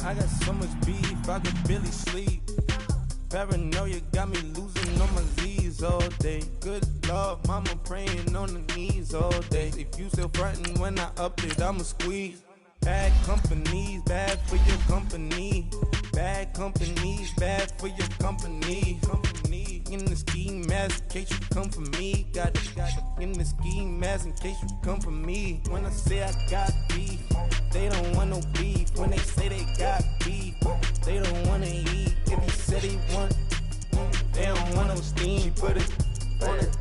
I got so much beef, I could barely sleep. Paranoia got me losing on my Z's all day. Good Lord, mama praying on the knees all day. If you still frontin' when I up it, I'ma squeeze. Bad companies, bad for your company. Bad companies, bad for your company. Company in the ski mask in case you come for me. Got it in the ski mask in case you come for me. When I say I got beef, they don't want no beef. When they say they got beef, they don't wanna eat. If you said they want, they don't want no steam. She put it on it.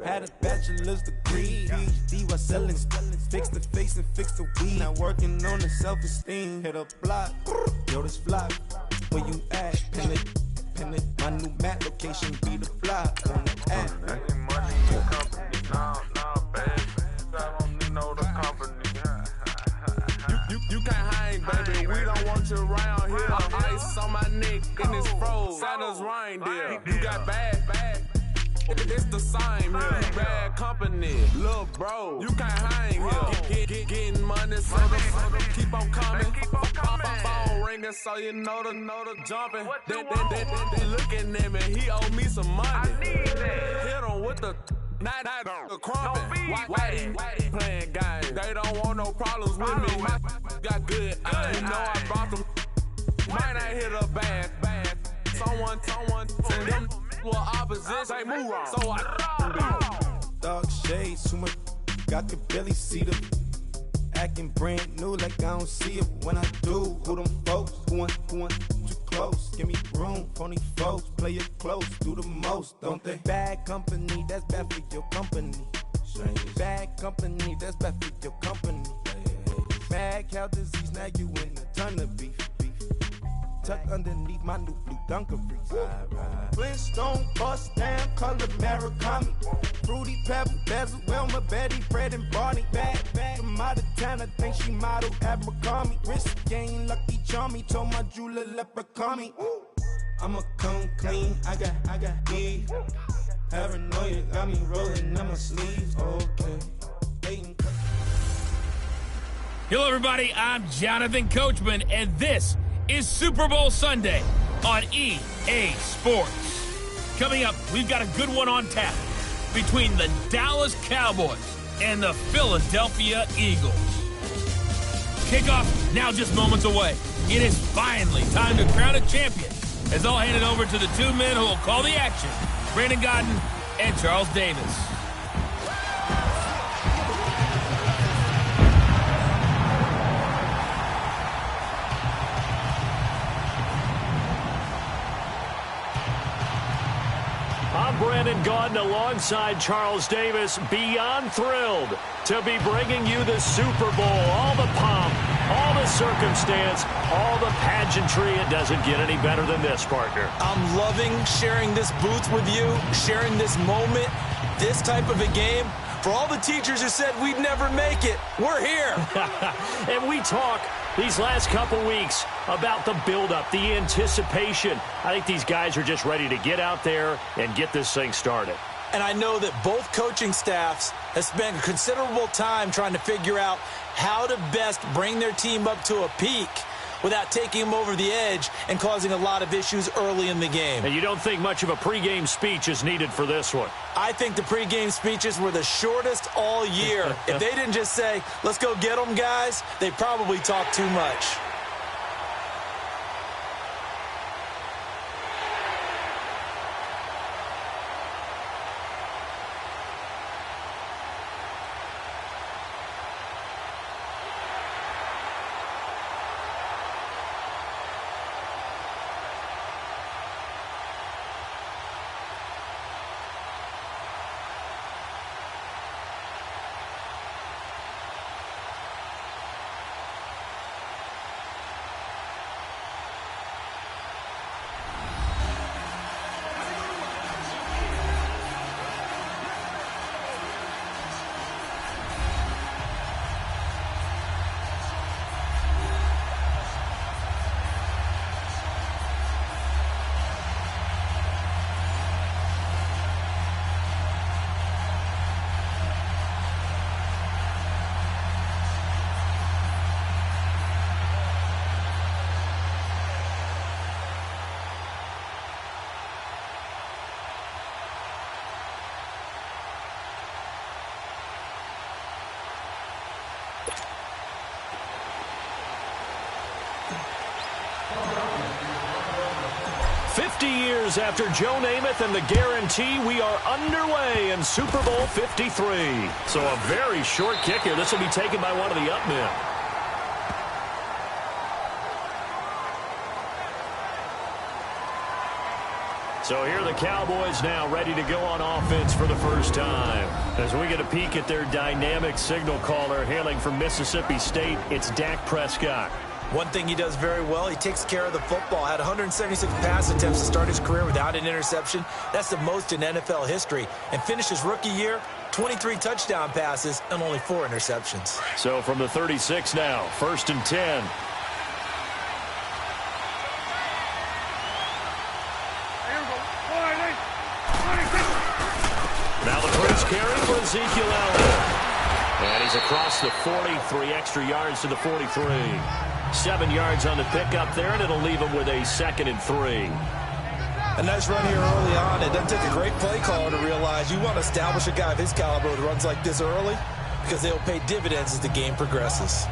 Had a bachelor's degree, PhD while selling. Fix the face and fix the weed. Now working on the self-esteem. Hit a block, yo, this flock. Where you at? Pin it. My new map location be the block on the app. I need money in company. Nah, baby. I don't need no the company. You can't hang, baby. We don't want you around here. Ice on my neck in this froze. Santa's reindeer. You got bad. It's the same here. Bad company, little bro. You can't hang here. Getting money, so keep on coming. Phone ringing, so you know the jumping. They looking at me. He owe me some money. Hit him with the night the crumping. Whitey playing games. They don't want no problems with me. My got good. You know I brought them. Might not hit a bad. Someone send them. Well, opposition, they move wrong. So I dog shades, too much. I could barely see them. Acting brand new like I don't see it when I do. Who them folks? Who want too close? Give me room, phony folks. Play it close, do the most, don't they? Bad company, that's bad for your company. Bad company, that's bad for your company. Mad cow disease, now you in a ton of beef. Tucked underneath my new blue Dunkaroos. Flintstone bust down, color Murakami. Fruity Pebble, Bezel, Wilma, Betty, Fred, and Barney. Bad from out of town, I think she modeled Abercrombie. Wrist game, Lucky Charmy, told my jeweler leprechaun me. I'ma come clean, I got beef. Paranoia got me rolling on my sleeves. Okay. Hello, everybody. I'm Jonathan Coachman, and this is Super Bowl Sunday on EA Sports. Coming up, we've got a good one on tap between the Dallas Cowboys and the Philadelphia Eagles. Kickoff now just moments away. It is finally time to crown a champion, as I'll hand it over to the two men who will call the action, Brandon Godden and Charles Davis. Brandon Gaudin alongside Charles Davis, beyond thrilled to be bringing you the Super Bowl. All the pomp, all the circumstance, all the pageantry. It doesn't get any better than this, partner. I'm loving sharing this booth with you, sharing this moment, this type of a game. For all the teachers who said we'd never make it, we're here. And we talk these last couple weeks about the buildup, the anticipation. I think these guys are just ready to get out there and get this thing started. And I know that both coaching staffs have spent considerable time trying to figure out how to best bring their team up to a peak without taking them over the edge and causing a lot of issues early in the game. And you don't think much of a pregame speech is needed for this one? I think the pregame speeches were the shortest all year. If they didn't just say, let's go get them, guys, they probably talked too much. Years after Joe Namath and the guarantee, we are underway in Super Bowl 53. So a very short kick here. This will be taken by one of the up men. So here are the Cowboys now ready to go on offense for the first time. As we get a peek at their dynamic signal caller hailing from Mississippi State, it's Dak Prescott. One thing he does very well, he takes care of the football. Had 176 pass attempts to start his career without an interception. That's the most in NFL history. And finished his rookie year, 23 touchdown passes and only 4 interceptions. So from the 36 now, 1st and 10. Now the first carry for Ezekiel Elliott. And he's across the 43 extra yards to the 43. 7 yards on the pickup there, and it'll leave him with a 2nd and 3. A nice run here early on. It doesn't take a great play caller to realize you want to establish a guy of his caliber who runs like this early because they'll pay dividends as the game progresses.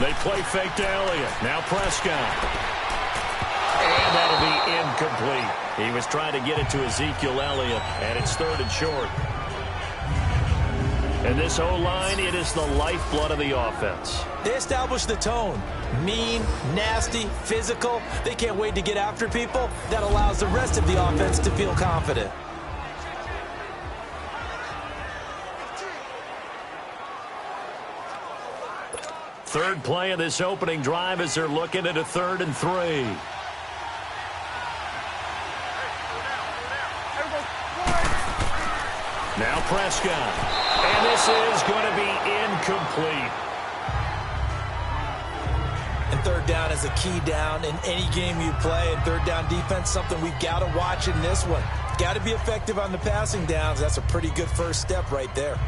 They play fake to Elliott. Now Prescott. And that'll be incomplete. He was trying to get it to Ezekiel Elliott, and it's 3rd and short. And this O-line, it is the lifeblood of the offense. They establish the tone. Mean, nasty, physical. They can't wait to get after people. That allows the rest of the offense to feel confident. Third play of this opening drive as they're looking at a 3rd and 3. Now Prescott. And this is going to be incomplete. And 3rd down is a key down in any game you play. And 3rd down defense, something we've got to watch in this one. Got to be effective on the passing downs. That's a pretty good first step right there.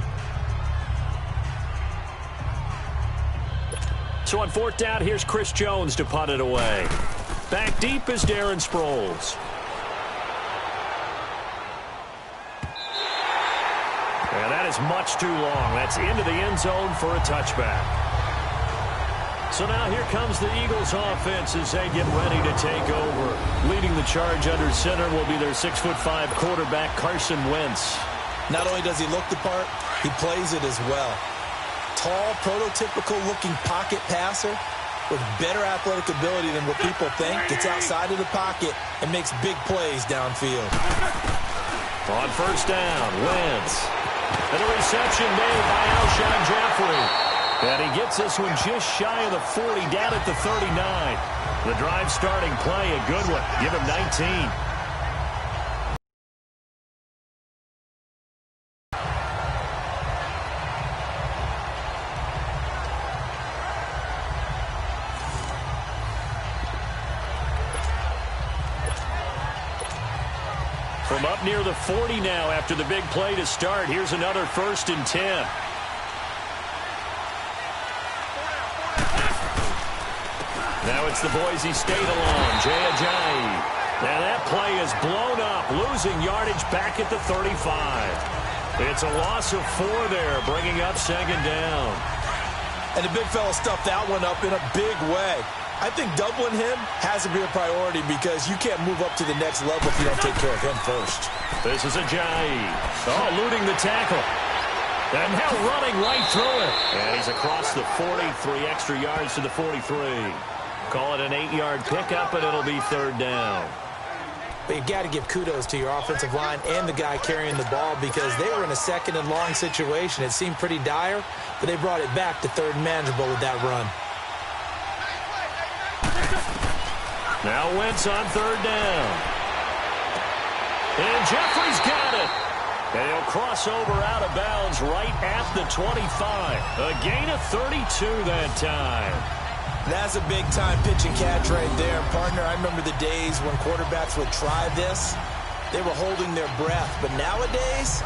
So on 4th down, here's Chris Jones to punt it away. Back deep is Darren Sproles. And that is much too long. That's into the end zone for a touchback. So now here comes the Eagles offense as they get ready to take over. Leading the charge under center will be their 6'5" quarterback, Carson Wentz. Not only does he look the part, he plays it as well. Tall, prototypical-looking pocket passer with better athletic ability than what people think. Gets outside of the pocket and makes big plays downfield. On 1st down, Wentz. And a reception made by Alshon Jeffrey. And he gets this one just shy of the 40, down at the 39. The drive starting play, a good one. Give him 19. From up near the 40 now after the big play to start. Here's another 1st and 10. Now it's the Boise State alone, Jay Ajayi. Now that play is blown up, losing yardage back at the 35. It's a loss of 4 there, bringing up 2nd down. And the big fella stuffed that one up in a big way. I think doubling him has to be a priority because you can't move up to the next level if you don't take care of him first. This is Ajayi. Oh, eluding the tackle. And now running right through it. And he's across the 40, 3 extra yards to the 43. Call it an 8-yard pickup, and it'll be 3rd down. But you got to give kudos to your offensive line and the guy carrying the ball because they were in a 2nd and long situation. It seemed pretty dire, but they brought it back to 3rd and manageable with that run. Now Wentz on 3rd down. And Jeffrey's got it. And he'll cross over out of bounds right at the 25. A gain of 32 that time. That's a big-time pitch and catch right there, partner. I remember the days when quarterbacks would try this. They were holding their breath. But nowadays,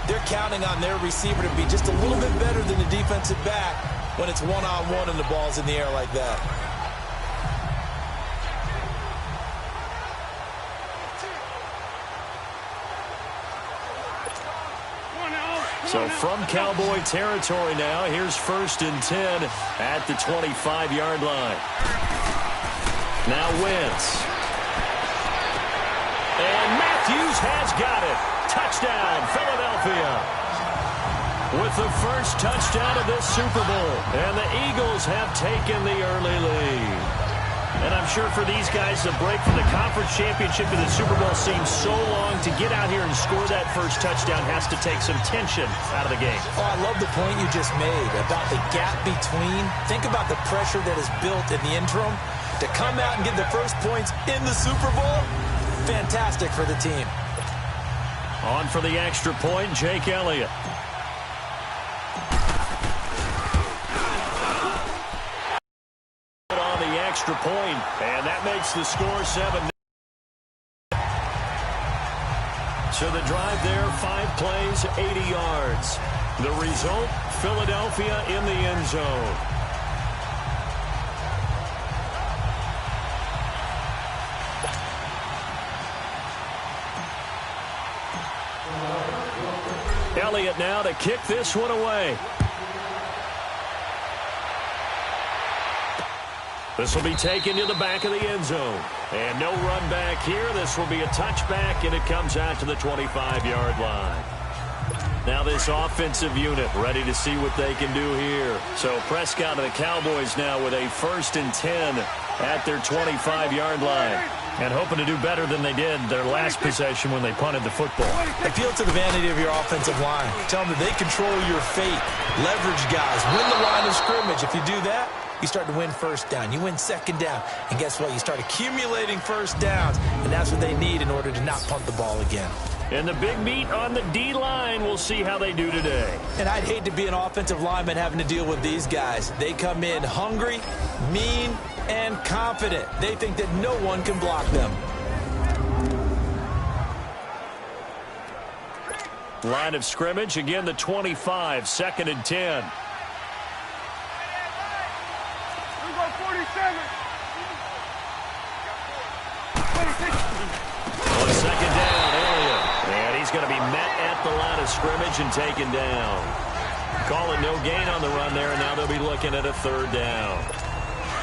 they're counting on their receiver to be just a little bit better than the defensive back when it's one-on-one and the ball's in the air like that. So from Cowboy territory now, here's 1st and 10 at the 25-yard line. Now Wentz. And Matthews has got it. Touchdown, Philadelphia. With the first touchdown of this Super Bowl. And the Eagles have taken the early lead. And I'm sure for these guys, the break from the conference championship to the Super Bowl seems so long. To get out here and score that first touchdown has to take some tension out of the game. Oh, I love the point you just made about the gap between. Think about the pressure that is built in the interim. To come out and get the first points in the Super Bowl, fantastic for the team. On for the extra point, Jake Elliott. Extra point, and that makes the score 7. So the drive there, 5 plays, 80 yards. The result, Philadelphia in the end zone. Elliott now to kick this one away. This will be taken to the back of the end zone. And no run back here. This will be a touchback, and it comes out to the 25-yard line. Now this offensive unit ready to see what they can do here. So Prescott and the Cowboys now with a 1st and 10 at their 25-yard line. And hoping to do better than they did their last possession when they punted the football. Appeal to the vanity of your offensive line. Tell them that they control your fate. Leverage guys. Win the line of scrimmage. If you do that, you start to win first down. You win second down. And guess what? You start accumulating first downs. And that's what they need in order to not punt the ball again. And the big meat on the D-line, we'll see how they do today. And I'd hate to be an offensive lineman having to deal with these guys. They come in hungry, mean, and confident. They think that no one can block them. Line of scrimmage, again the 25, 2nd and 10. On 2nd down, Elliott. And he's going to be met at the line of scrimmage and taken down. Calling no gain on the run there, and now they'll be looking at a 3rd down.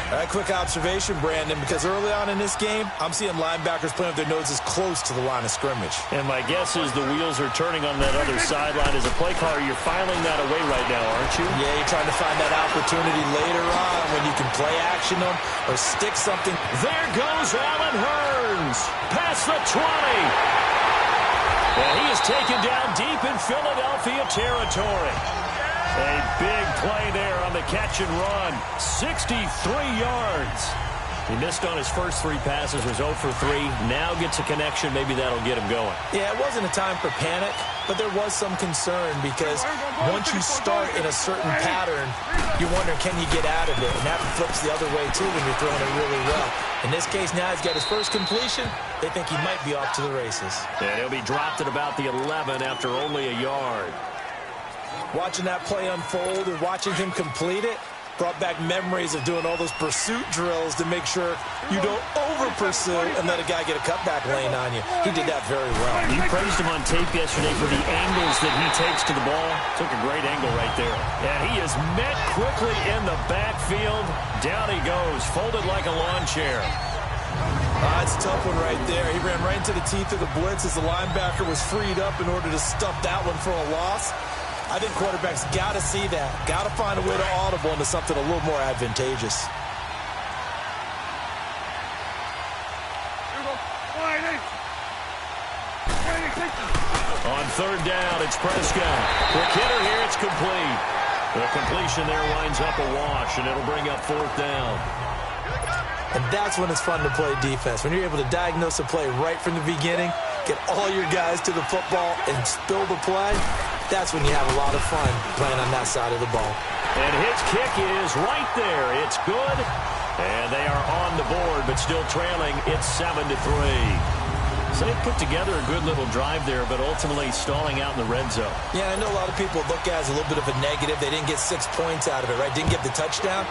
All right, quick observation, Brandon, because early on in this game, I'm seeing linebackers playing with their noses close to the line of scrimmage. And my guess is the wheels are turning on that other sideline. As a play caller, you're filing that away right now, aren't you? Yeah, you're trying to find that opportunity later on when you can play action them or stick something. There goes Allen Hurns, past the 20. And he is taken down deep in Philadelphia territory. A big play there on the catch and run. 63 yards. He missed on his first 3 passes, was 0 for 3. Now gets a connection. Maybe that'll get him going. Yeah, it wasn't a time for panic, but there was some concern because once you start in a certain pattern, you're wondering, can you get out of it? And that flips the other way, too, when you're throwing it really well. In this case, now he's got his first completion. They think he might be off to the races. And he'll be dropped at about the 11 after only a yard. Watching that play unfold and watching him complete it brought back memories of doing all those pursuit drills to make sure you don't over-pursue and let a guy get a cutback lane on you. He did that very well. You praised him on tape yesterday for the angles that he takes to the ball. Took a great angle right there. And he is met quickly in the backfield. Down he goes, folded like a lawn chair. That's a tough one right there. He ran right into the teeth of the blitz as the linebacker was freed up in order to stuff that one for a loss. I think quarterbacks got to see that. Got to find a way to audible into something a little more advantageous. On 3rd down, it's Prescott. Quick hitter here, it's complete. The completion there winds up a wash, and it'll bring up 4th down. And that's when it's fun to play defense. When you're able to diagnose a play right from the beginning, get all your guys to the football and spill the play, that's when you have a lot of fun playing on that side of the ball. And his kick is right there. It's good. And they are on the board, but still trailing. It's 7-3. So they put together a good little drive there, but ultimately stalling out in the red zone. Yeah, I know a lot of people look at it as a little bit of a negative. They didn't get 6 points out of it, right? Didn't get the touchdown.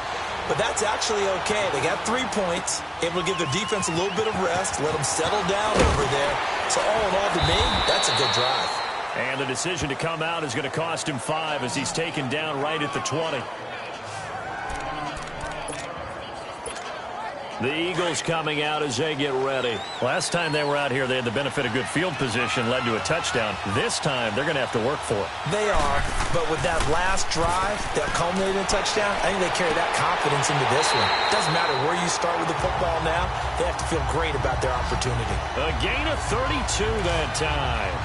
But that's actually okay. They got 3 points, able to give their defense a little bit of rest, let them settle down over there. So all in all, to me, that's a good drive. And the decision to come out is going to cost him 5 as he's taken down right at the 20. The Eagles coming out as they get ready. Last time they were out here, they had the benefit of good field position, led to a touchdown. This time, they're going to have to work for it. They are, but with that last drive that culminated in a touchdown, I think they carry that confidence into this one. Doesn't matter where you start with the football now, they have to feel great about their opportunity. A gain of 32 that time.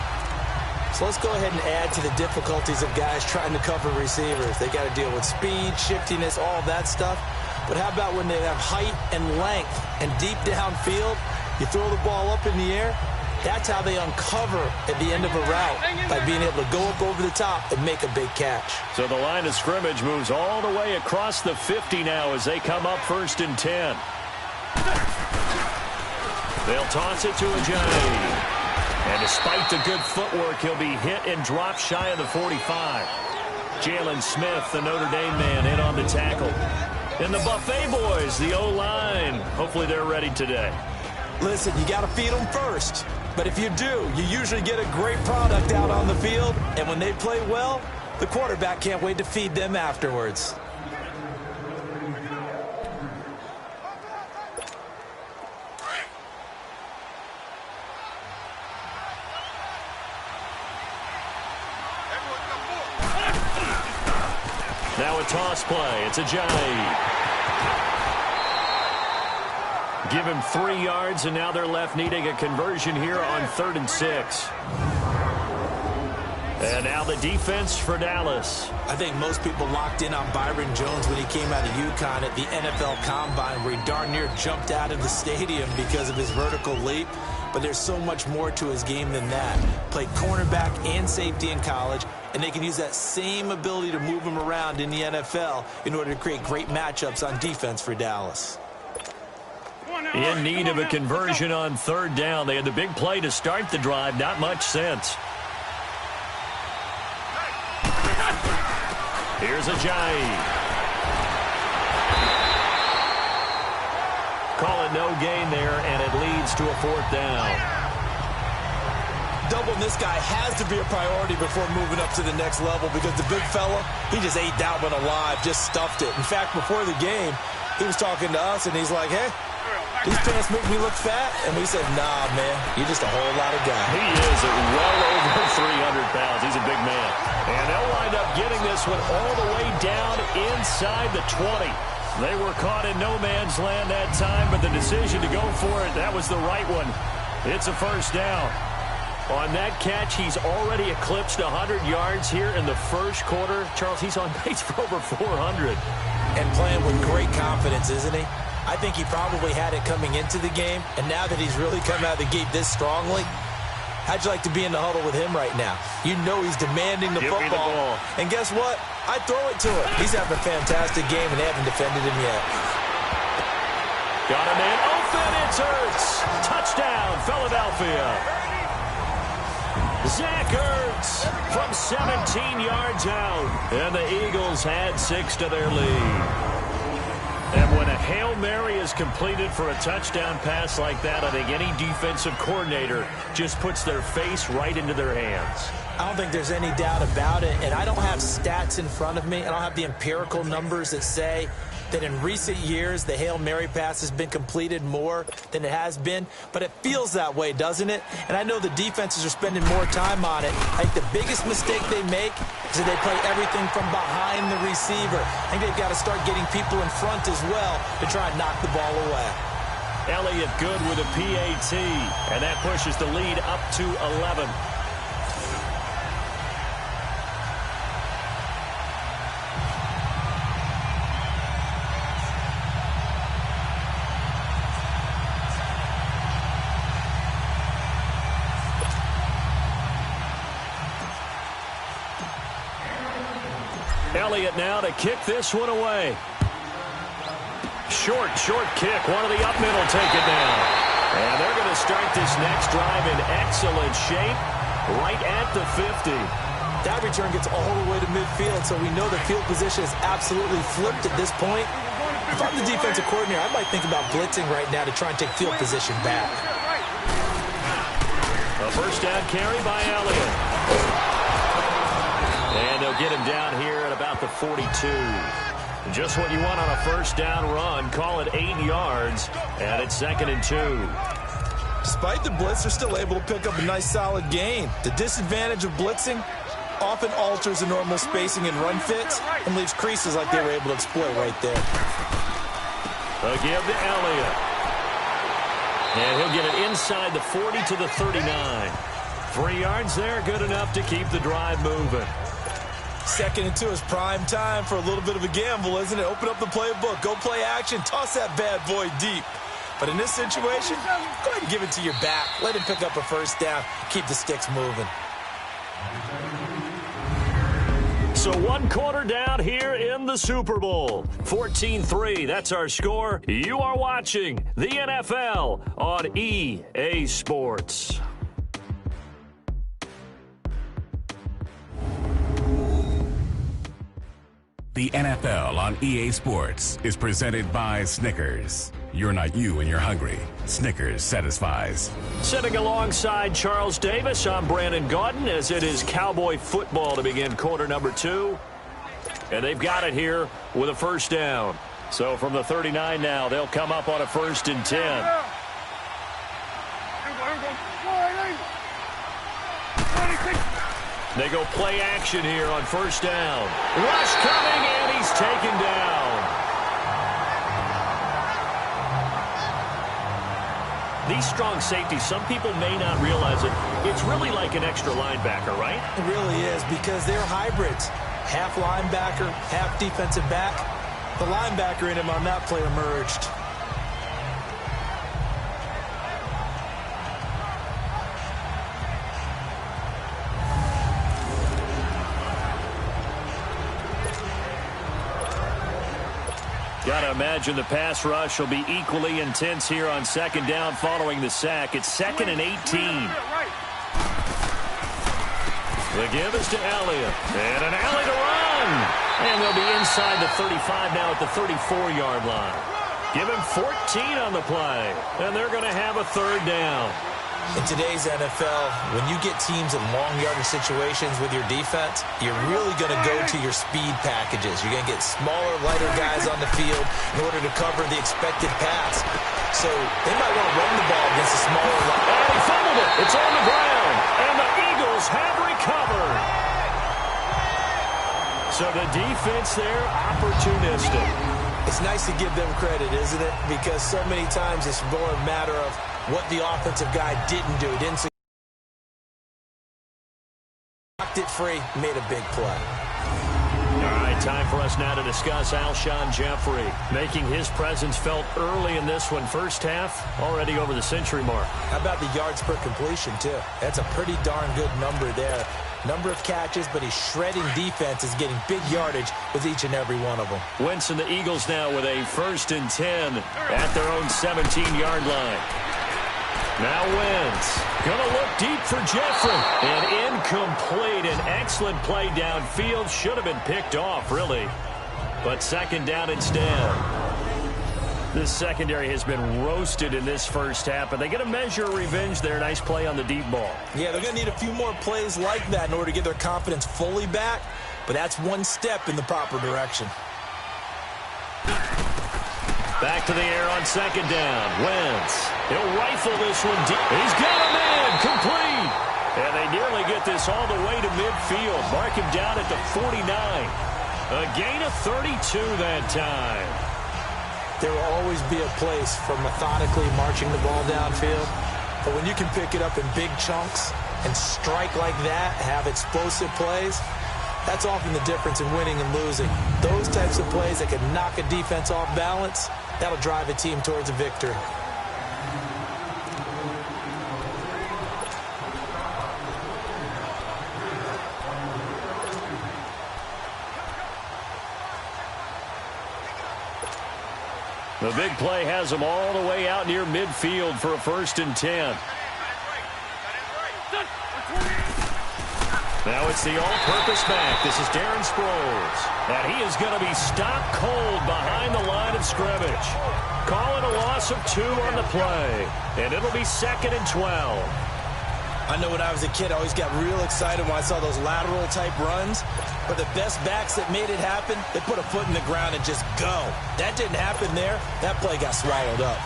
So let's go ahead and add to the difficulties of guys trying to cover receivers. They got to deal with speed, shiftiness, all that stuff. But how about when they have height and length and deep downfield, you throw the ball up in the air, that's how they uncover at the end of a route, by being able to go up over the top and make a big catch. So the line of scrimmage moves all the way across the 50 now as they come up 1st and 10. They'll toss it to Ajayi. And despite the good footwork, he'll be hit and dropped shy of the 45. Jalen Smith, the Notre Dame man, in on the tackle. And the Buffet boys, the O-line, hopefully they're ready today. Listen, you got to feed them first. But if you do, you usually get a great product out on the field. And when they play well, the quarterback can't wait to feed them afterwards. Now a toss play. It's Ajayi. Give him 3 yards, and now they're left needing a conversion here on 3rd and 6. And now the defense for Dallas. I think most people locked in on Byron Jones when he came out of UConn at the NFL Combine, where he darn near jumped out of the stadium because of his vertical leap. But there's so much more to his game than that. Played cornerback and safety in college, and they can use that same ability to move him around in the NFL in order to create great matchups on defense for Dallas. In need of a conversion on 3rd down. They had the big play to start the drive. Not much sense. Here's Ajayi. Call it no gain there, and it leads to a 4th down. Doubling this guy has to be a priority before moving up to the next level, because the big fella, he just ate that one alive, just stuffed it. In fact, before the game, he was talking to us, and he's like, hey, these pants make me look fat. And we said, nah, man, you're just a whole lot of guy. He is at well over 300 pounds. He's a big man. And they'll wind up getting this one all the way down inside the 20. They were caught in no man's land that time, but the decision to go for it, that was the right one. It's a 1st down. On that catch, he's already eclipsed 100 yards here in the 1st quarter. Charles, he's on pace for over 400. And playing with great confidence, isn't he? I think he probably had it coming into the game, and now that he's really come out of the gate this strongly, how'd you like to be in the huddle with him right now? You know he's demanding the football. Give me the ball. And guess what? I throw it to him. He's having a fantastic game, and they haven't defended him yet. Got a man open. It's Ertz. Touchdown, Philadelphia. Zach Ertz from 17 yards out. And the Eagles add 6 to their lead. And when a Hail Mary is completed for a touchdown pass like that, I think any defensive coordinator just puts their face right into their hands. I don't think there's any doubt about it, and I don't have stats in front of me. I don't have the empirical numbers that say that in recent years the Hail Mary pass has been completed more than it has been, but it feels that way, doesn't it? And I know the defenses are spending more time on it. I think the biggest mistake they make is that they play everything from behind the receiver. I think they've got to start getting people in front as well to try and knock the ball away. Elliott good with a PAT, and that pushes the lead up to 11. Elliott now to kick this one away. Short kick. One of the up middle take it down. And they're going to start this next drive in excellent shape right at the 50. That return gets all the way to midfield, so we know the field position is absolutely flipped at this point. If I'm the defensive coordinator, I might think about blitzing right now to try and take field position back. A first down carry by Elliott. And they'll get him down here at about the 42. Just what you want on a first down run. Call it 8 yards, and it's 2nd and 2. Despite the blitz, they're still able to pick up a nice solid gain. The disadvantage of blitzing often alters the normal spacing and run fits and leaves creases like they were able to exploit right there. A give to Elliott. And he'll get it inside the 40 to the 39. 3 yards there, good enough to keep the drive moving. 2nd and 2 is prime time for a little bit of a gamble, isn't it? Open up the playbook, go play action, toss that bad boy deep. But in this situation, go ahead and give it to your back. Let him pick up a first down, keep the sticks moving. So 1 quarter down here in the Super Bowl. 14-3, that's our score. You are watching the NFL on EA Sports. The NFL on EA Sports is presented by Snickers. You're not you when you're hungry. Snickers satisfies. Sitting alongside Charles Davis, I'm Brandon Gaudin as it is Cowboy football to begin quarter number 2. And they've got it here with a first down. So from the 39 now, they'll come up on a 1st and 10. They go play action here on first down. Rush coming, and he's taken down. These strong safeties, some people may not realize it. It's really like an extra linebacker, right? It really is, because they're hybrids. Half linebacker, half defensive back. The linebacker in him on that play emerged. Got to imagine the pass rush will be equally intense here on 2nd down following the sack. It's 2nd and 18. The give is to Elliott. And an alley to run. And they'll be inside the 35 now at the 34-yard line. Give him 14 on the play. And they're going to have a 3rd down. In today's NFL, when you get teams in long yardage situations with your defense, you're really going to go to your speed packages. You're going to get smaller, lighter guys on the field in order to cover the expected pass. So they might want to run the ball against a smaller line. And he fumbled it. It's on the ground. And the Eagles have recovered. So the defense there, opportunistic. It's nice to give them credit, isn't it? Because so many times it's more a matter of what the offensive guy didn't do. Didn't knocked it free, made a big play. All right, time for us now to discuss Alshon Jeffrey, making his presence felt early in this one. First half, already over the century mark. How about the yards per completion, too? That's a pretty darn good number there. Number of catches, but he's shredding defense, is getting big yardage with each and every one of them. Wentz and the Eagles now with a 1st and 10 at their own 17-yard line. Now Wentz gonna look deep for Jeffrey, and incomplete. An excellent play downfield, should have been picked off really, but 2nd down instead. This secondary has been roasted in this first half, and they get a measure of revenge there. Nice play on the deep ball. Yeah, they're gonna need a few more plays like that in order to get their confidence fully back, but that's one step in the proper direction. Back to the air on 2nd down. Wentz. He'll rifle this one deep. He's got a man. Complete. And they nearly get this all the way to midfield. Mark him down at the 49. A gain of 32 that time. There will always be a place for methodically marching the ball downfield. But when you can pick it up in big chunks and strike like that, have explosive plays, that's often the difference in winning and losing. Those types of plays that can knock a defense off balance, that'll drive a team towards a victory. The big play has them all the way out near midfield for a 1st and 10. Now it's the all-purpose back. This is Darren Sproles. And he is going to be stopped cold behind the line of scrimmage. Calling a loss of 2 on the play. And it'll be 2nd and 12. I know when I was a kid, I always got real excited when I saw those lateral-type runs. But the best backs that made it happen, they put a foot in the ground and just go. That didn't happen there. That play got swallowed up.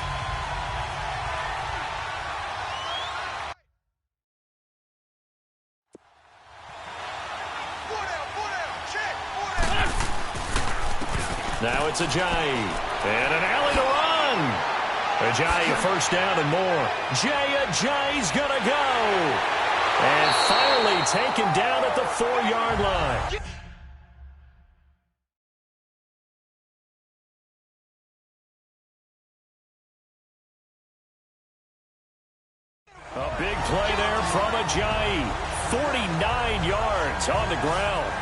Now it's Ajayi. And an alley to run. Ajayi a 1st down and more. Ajayi's going to go. And finally taken down at the 4-yard line. A big play there from Ajayi. 49 yards on the ground.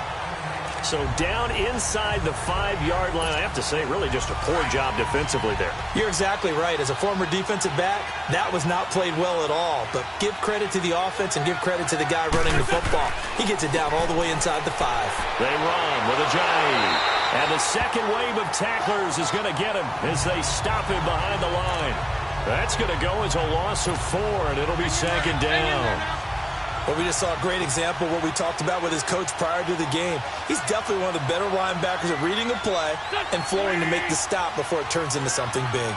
So down inside the 5-yard line. I have to say, really just a poor job defensively there. You're exactly right. As a former defensive back, that was not played well at all. But give credit to the offense and give credit to the guy running the football. He gets it down all the way inside the 5. They run with Ajayi. And the second wave of tacklers is going to get him as they stop him behind the line. That's going to go as a loss of 4, and it'll be 2nd down. Well, we just saw a great example of what we talked about with his coach prior to the game. He's definitely one of the better linebackers at reading a play and flowing to make the stop before it turns into something big.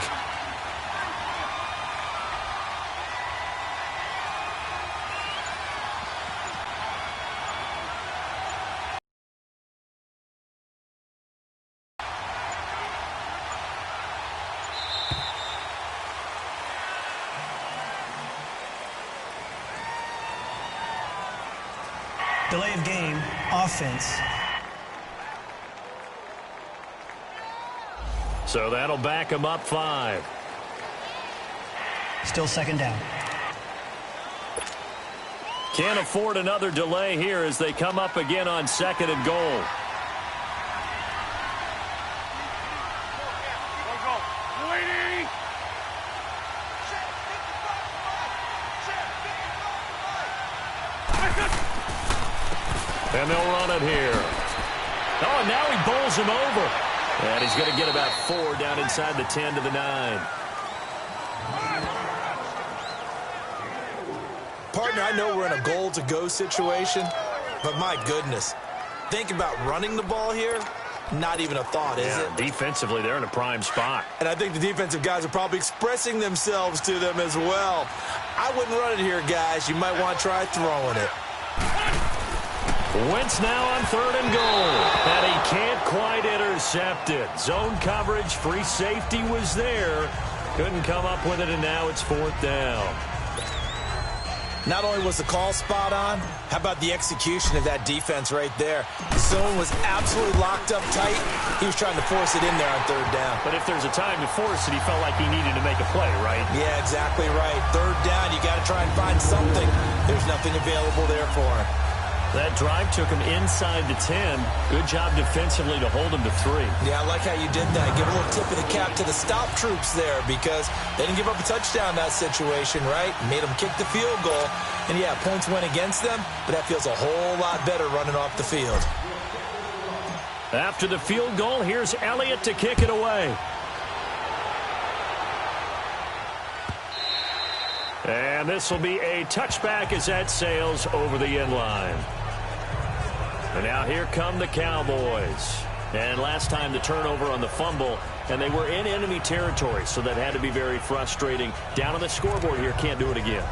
Delay of game, offense. So that'll back him up 5. Still 2nd down. Can't afford another delay here as they come up again on 2nd and goal. And they'll run it here. Oh, and now he bowls him over. And he's going to get about 4 down inside the 10 to the 9. Partner, I know we're in a goal-to-go situation, but my goodness. Think about running the ball here. Not even a thought, is it? Defensively, they're in a prime spot. And I think the defensive guys are probably expressing themselves to them as well. I wouldn't run it here, guys. You might want to try throwing it. Wentz now on 3rd and goal. And he can't quite intercept it. Zone coverage, free safety was there. Couldn't come up with it, and now it's 4th down. Not only was the call spot on, how about the execution of that defense right there? The zone was absolutely locked up tight. He was trying to force it in there on 3rd down. But if there's a time to force it, he felt like he needed to make a play, right? Yeah, exactly right. 3rd down, you got to try and find something. There's nothing available there for him. That drive took him inside the 10. Good job defensively to hold him to 3. Yeah, I like how you did that. Give a little tip of the cap to the stop troops there because they didn't give up a touchdown in that situation, right? Made them kick the field goal. And, yeah, points went against them, but that feels a whole lot better running off the field. After the field goal, here's Elliott to kick it away. And this will be a touchback as that sails over the end line. And now here come the Cowboys. And last time the turnover on the fumble, and they were in enemy territory, so that had to be very frustrating. Down on the scoreboard here, can't do it again.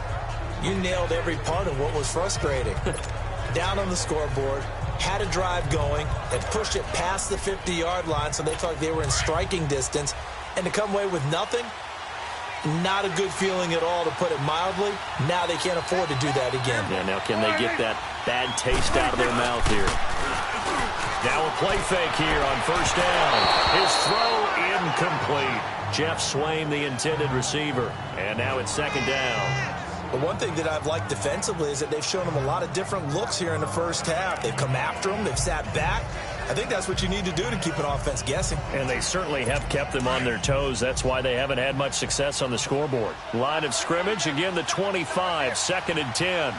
You nailed every part of what was frustrating. Down on the scoreboard, had a drive going, had pushed it past the 50-yard line, so they felt like they were in striking distance, and to come away with nothing, not a good feeling at all, to put it mildly. Now they can't afford to do that again. Yeah, now can they get that bad taste out of their mouth here? Now a play fake here on 1st down. His throw incomplete. Jeff Swain, the intended receiver. And now it's 2nd down. But one thing that I've liked defensively is that they've shown them a lot of different looks here in the first half. They've come after them. They've sat back. I think that's what you need to do to keep an offense guessing. And they certainly have kept them on their toes. That's why they haven't had much success on the scoreboard. Line of scrimmage, again the 25, 2nd and 10.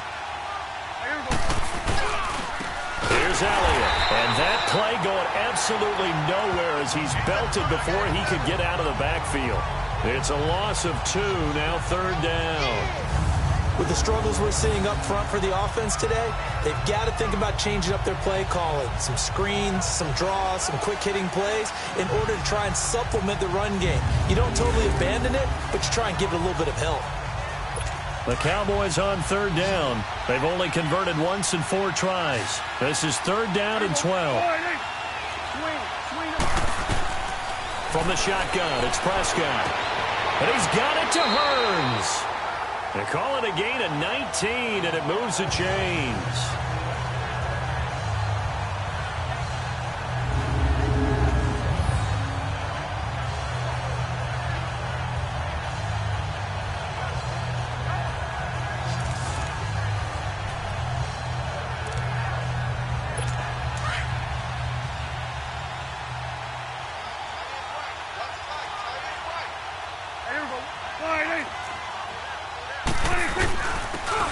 Here's Elliott. And that play going absolutely nowhere as he's belted before he could get out of the backfield. It's a loss of 2, now 3rd down. With the struggles we're seeing up front for the offense today, they've got to think about changing up their play calling. Some screens, some draws, some quick-hitting plays in order to try and supplement the run game. You don't totally abandon it, but you try and give it a little bit of help. The Cowboys on 3rd down. They've only converted once in 4 tries. This is 3rd down and 12. From the shotgun, it's Prescott. And he's got it to Hearns. They call it a gain of 19, and it moves the chains.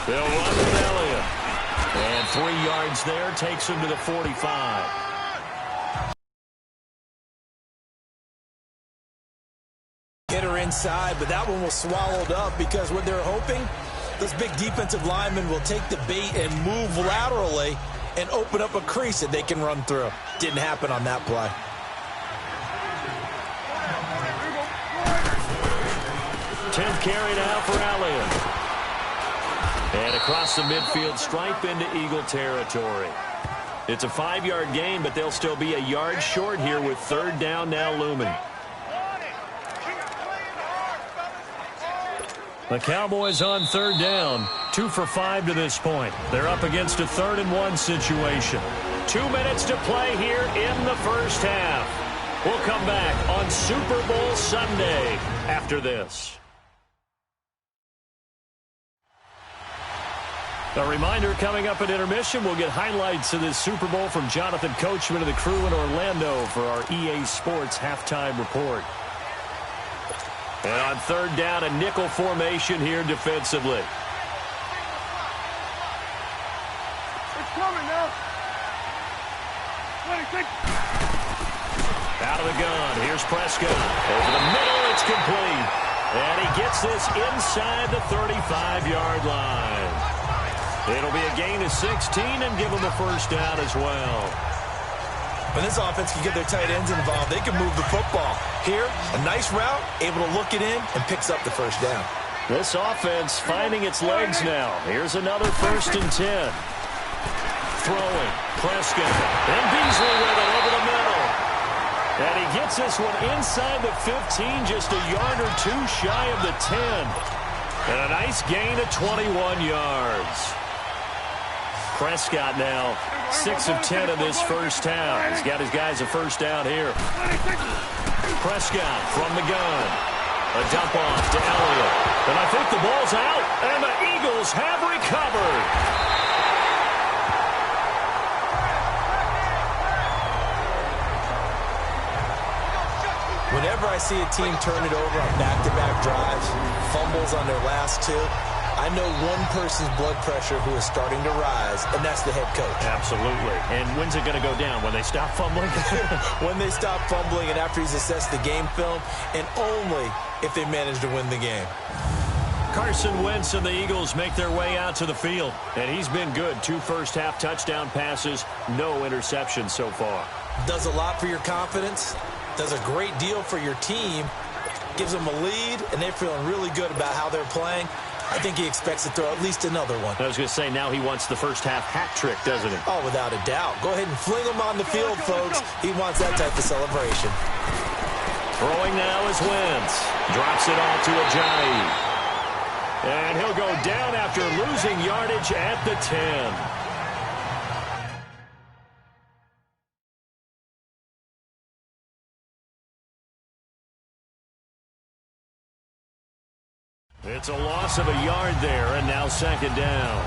They'll run with Elliott. And 3 yards there takes him to the 45. Hit her inside, but that one was swallowed up because what they're hoping, those big defensive linemen will take the bait and move laterally and open up a crease that they can run through. Didn't happen on that play. Tenth carry now for Elliott. And across the midfield stripe into Eagle territory. It's a 5-yard gain, but they'll still be a yard short here with 3rd down now looming. The Cowboys on 3rd down, 2 for 5 to this point. They're up against a 3rd and 1 situation. 2 minutes to play here in the first half. We'll come back on Super Bowl Sunday after this. A reminder, coming up at intermission, we'll get highlights of this Super Bowl from Jonathan Coachman and the crew in Orlando for our EA Sports halftime report. And on 3rd down, a nickel formation here defensively. It's coming now. Out of the gun, here's Prescott. Over the middle, it's complete. And he gets this inside the 35-yard line. It'll be a gain of 16 and give them a 1st down as well. When this offense can get their tight ends involved, they can move the football. Here, a nice route, able to look it in, and picks up the 1st down. This offense finding its legs now. Here's another 1st and 10. Throwing, Prescott, and Beasley with it over the middle. And he gets this one inside the 15, just a yard or 2 shy of the 10. And a nice gain of 21 yards. Prescott now 6 of 10 in this first half. He's got his guys a 1st down here. Prescott from the gun. A dump off to Elliott. And I think the ball's out, and the Eagles have recovered. Whenever I see a team turn it over on back-to-back drives, fumbles on their last 2, I know one person's blood pressure who is starting to rise, and that's the head coach. Absolutely. And when's it going to go down? When they stop fumbling? When they stop fumbling and after he's assessed the game film, and only if they manage to win the game. Carson Wentz and the Eagles make their way out to the field, and he's been good. 2 first-half touchdown passes, no interceptions so far. Does a lot for your confidence, does a great deal for your team, gives them a lead, and they're feeling really good about how they're playing. I think he expects to throw at least another one. I was going to say, now he wants the first-half hat trick, doesn't he? Oh, without a doubt. Go ahead and fling him on the field, folks. He wants that type of celebration. Throwing now is Wentz. Drops it off to Ajayi. And he'll go down after losing yardage at the 10. It's a loss of a yard there, and now 2nd down.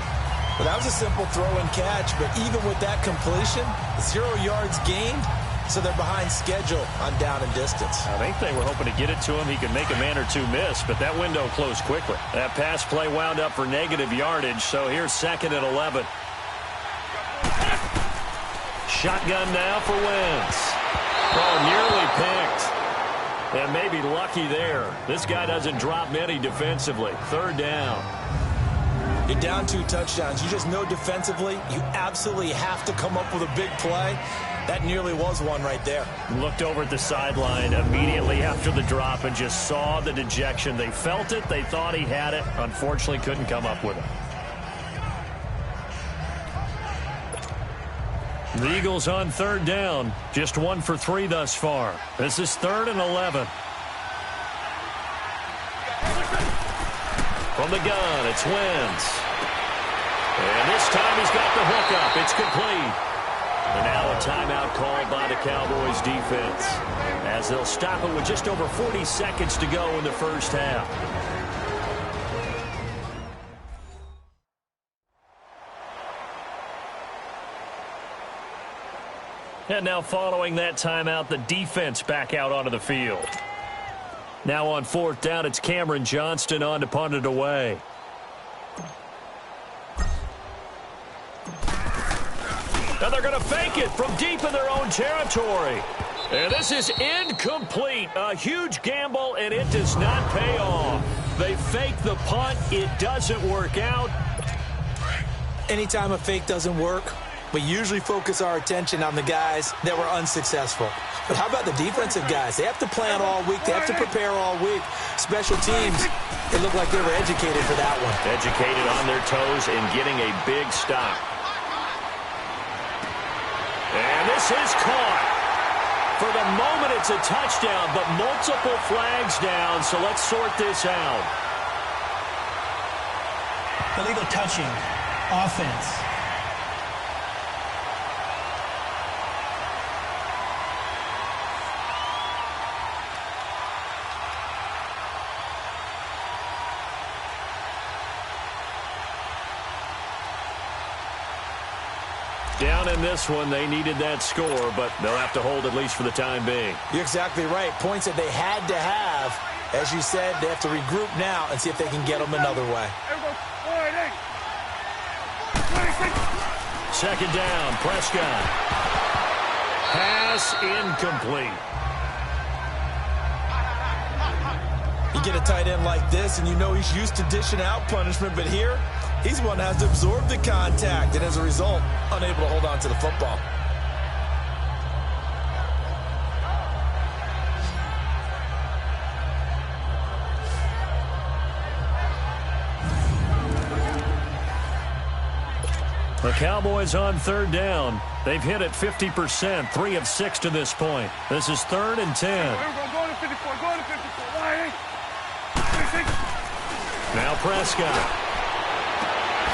Well, that was a simple throw and catch, but even with that completion, 0 yards gained, so they're behind schedule on down and distance. I think they were hoping to get it to him. He could make a man or two miss, but that window closed quickly. That pass play wound up for negative yardage, so here's 2nd and 11. Shotgun now for Wentz. Oh, nearly picked. And maybe lucky there. This guy doesn't drop many defensively. 3rd down. You're down 2 touchdowns. You just know defensively you absolutely have to come up with a big play. That nearly was one right there. Looked over at the sideline immediately after the drop and just saw the dejection. They felt it. They thought he had it. Unfortunately, couldn't come up with it. The Eagles on 3rd down. Just 1 for 3 thus far. This is 3rd and 11. From the gun, it's Wentz. And this time he's got the hook up. It's complete. And now a timeout called by the Cowboys defense, as they'll stop it with just over 40 seconds to go in the first half. And now following that timeout, the defense back out onto the field. Now on 4th down, it's Cameron Johnston on to punt it away. Now they're going to fake it from deep in their own territory. And this is incomplete. A huge gamble, and it does not pay off. They fake the punt. It doesn't work out. Anytime a fake doesn't work, we usually focus our attention on the guys that were unsuccessful. But how about the defensive guys? They have to plan all week. They have to prepare all week. Special teams, it looked like they were educated for that one. Educated on their toes and getting a big stop. And this is caught. For the moment, it's a touchdown, but multiple flags down, so let's sort this out. Illegal touching. Offense. Down in this one, they needed that score, but they'll have to hold at least for the time being. You're exactly right. Points that they had to have. As you said, they have to regroup now and see if they can get them another way. 2nd down, Prescott. Pass incomplete. You get a tight end like this, and you know he's used to dishing out punishment, but here, he's one that has to absorb the contact, and as a result, unable to hold on to the football. The Cowboys on 3rd down. They've hit it 50%, 3 of 6 to this point. This is 3rd and 10. Now Prescott.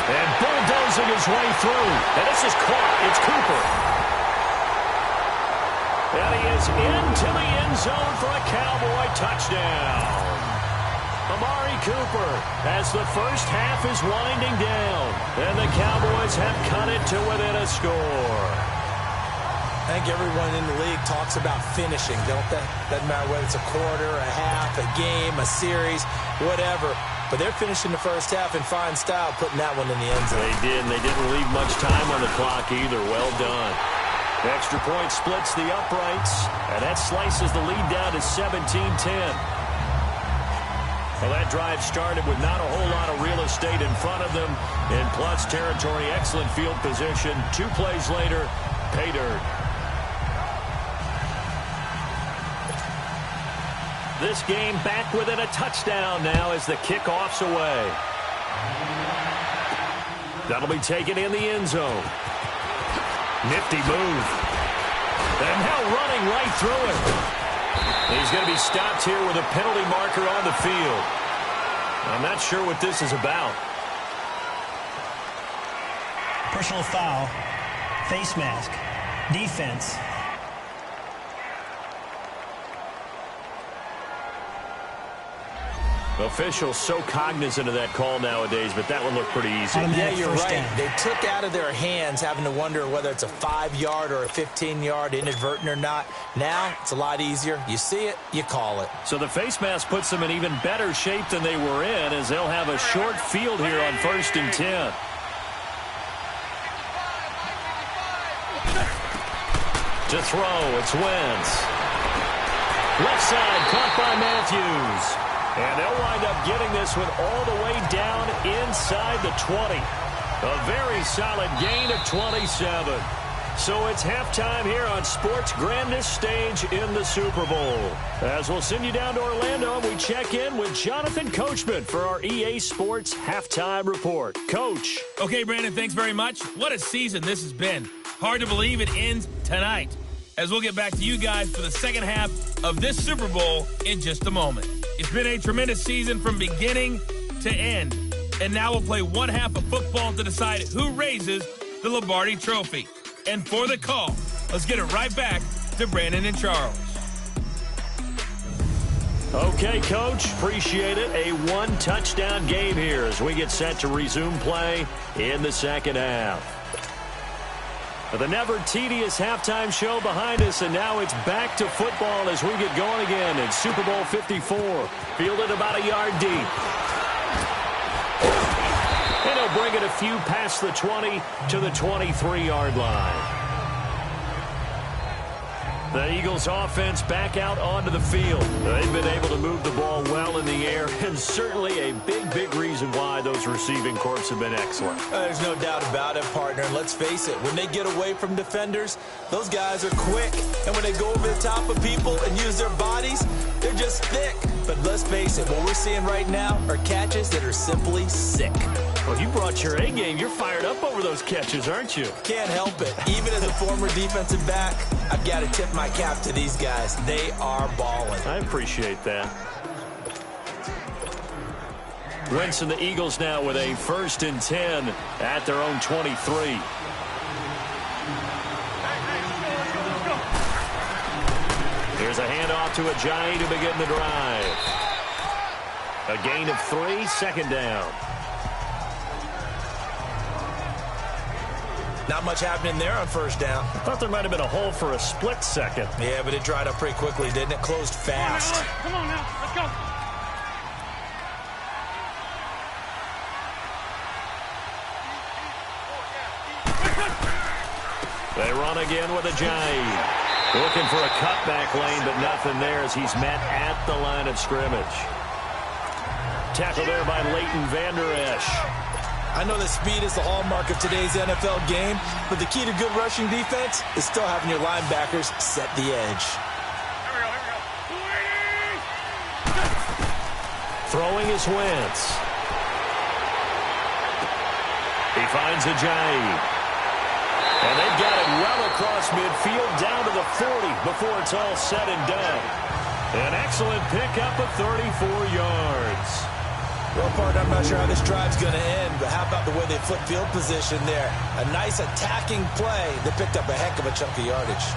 And bulldozing his way through. And this is caught. It's Cooper. And he is into the end zone for a Cowboy touchdown. Amari Cooper as the first half is winding down. And the Cowboys have cut it to within a score. I think everyone in the league talks about finishing, don't they? Doesn't matter whether it's a quarter, a half, a game, a series, whatever. But they're finishing the first half in fine style, putting that one in the end zone. They did, and they didn't leave much time on the clock either. Well done. Extra point splits the uprights, and that slices the lead down to 17-10. Well, that drive started with not a whole lot of real estate in front of them. In plus territory, excellent field position. 2 plays later, pay dirt. This game back within a touchdown now as the kickoff's away. That'll be taken in the end zone. Nifty move. And now running right through it. He's going to be stopped here with a penalty marker on the field. I'm not sure what this is about. Personal foul. Face mask. Defense. Officials so cognizant of that call nowadays, but that one looked pretty easy. Yeah, you're right. They took out of their hands having to wonder whether it's a 5-yard or a 15-yard, inadvertent or not. Now, it's a lot easier. You see it, you call it. So the face mask puts them in even better shape than they were in, as they'll have a short field here on 1st and 10. To throw, it's Wentz. Left side, caught by Matthews. And they'll wind up getting this one all the way down inside the 20. A very solid gain of 27. So it's halftime here on sports' grandest stage in the Super Bowl. As we'll send you down to Orlando, and we check in with Jonathan Coachman for our EA Sports Halftime Report. Coach. Okay, Brandon, thanks very much. What a season this has been. Hard to believe it ends tonight, as we'll get back to you guys for the second half of this Super Bowl in just a moment. It's been a tremendous season from beginning to end. And now we'll play one half of football to decide who raises the Lombardi Trophy. And for the call, let's get it right back to Brandon and Charles. Okay, Coach, appreciate it. A one-touchdown game here as we get set to resume play in the second half. The never-tedious halftime show behind us, and now it's back to football as we get going again in Super Bowl 54. Fielded about a yard deep. And he'll bring it a few past the 20 to the 23-yard line. The Eagles offense back out onto the field. They've been able to move the ball well in the air, and certainly a big reason why those receiving corps have been excellent. There's no doubt about it, partner. And let's face it, when they get away from defenders, those guys are quick. And when they go over the top of people and use their bodies, they're just thick. But let's face it, what we're seeing right now are catches that are simply sick. Well, you brought your A game. You're fired up over those catches, aren't you? Can't help it. Even as a former defensive back, I've got to tip my cap to these guys. They are balling. I appreciate that. Wentz and the Eagles now with a 1st and 10 at their own 23. Here's a handoff to Ajayi to begin the drive. A gain of 3, second down. Not much happening there on 1st down. I thought there might have been a hole for a split second. Yeah, but it dried up pretty quickly, didn't it? Closed fast. Come on now, let's go. They run again with Ajayi. Looking for a cutback lane, but nothing there as he's met at the line of scrimmage. Tackle there by Leighton Vander Esch. I know that speed is the hallmark of today's NFL game, but the key to good rushing defense is still having your linebackers set the edge. Here we go. Throwing is Wentz. He finds Ajayi. And they've got it well across midfield down to the 40 before it's all said and done. An excellent pickup of 34 yards. Well, partner, I'm not sure how this drive's going to end, but how about the way they flip field position there? A nice attacking play that picked up a heck of a chunk of yardage.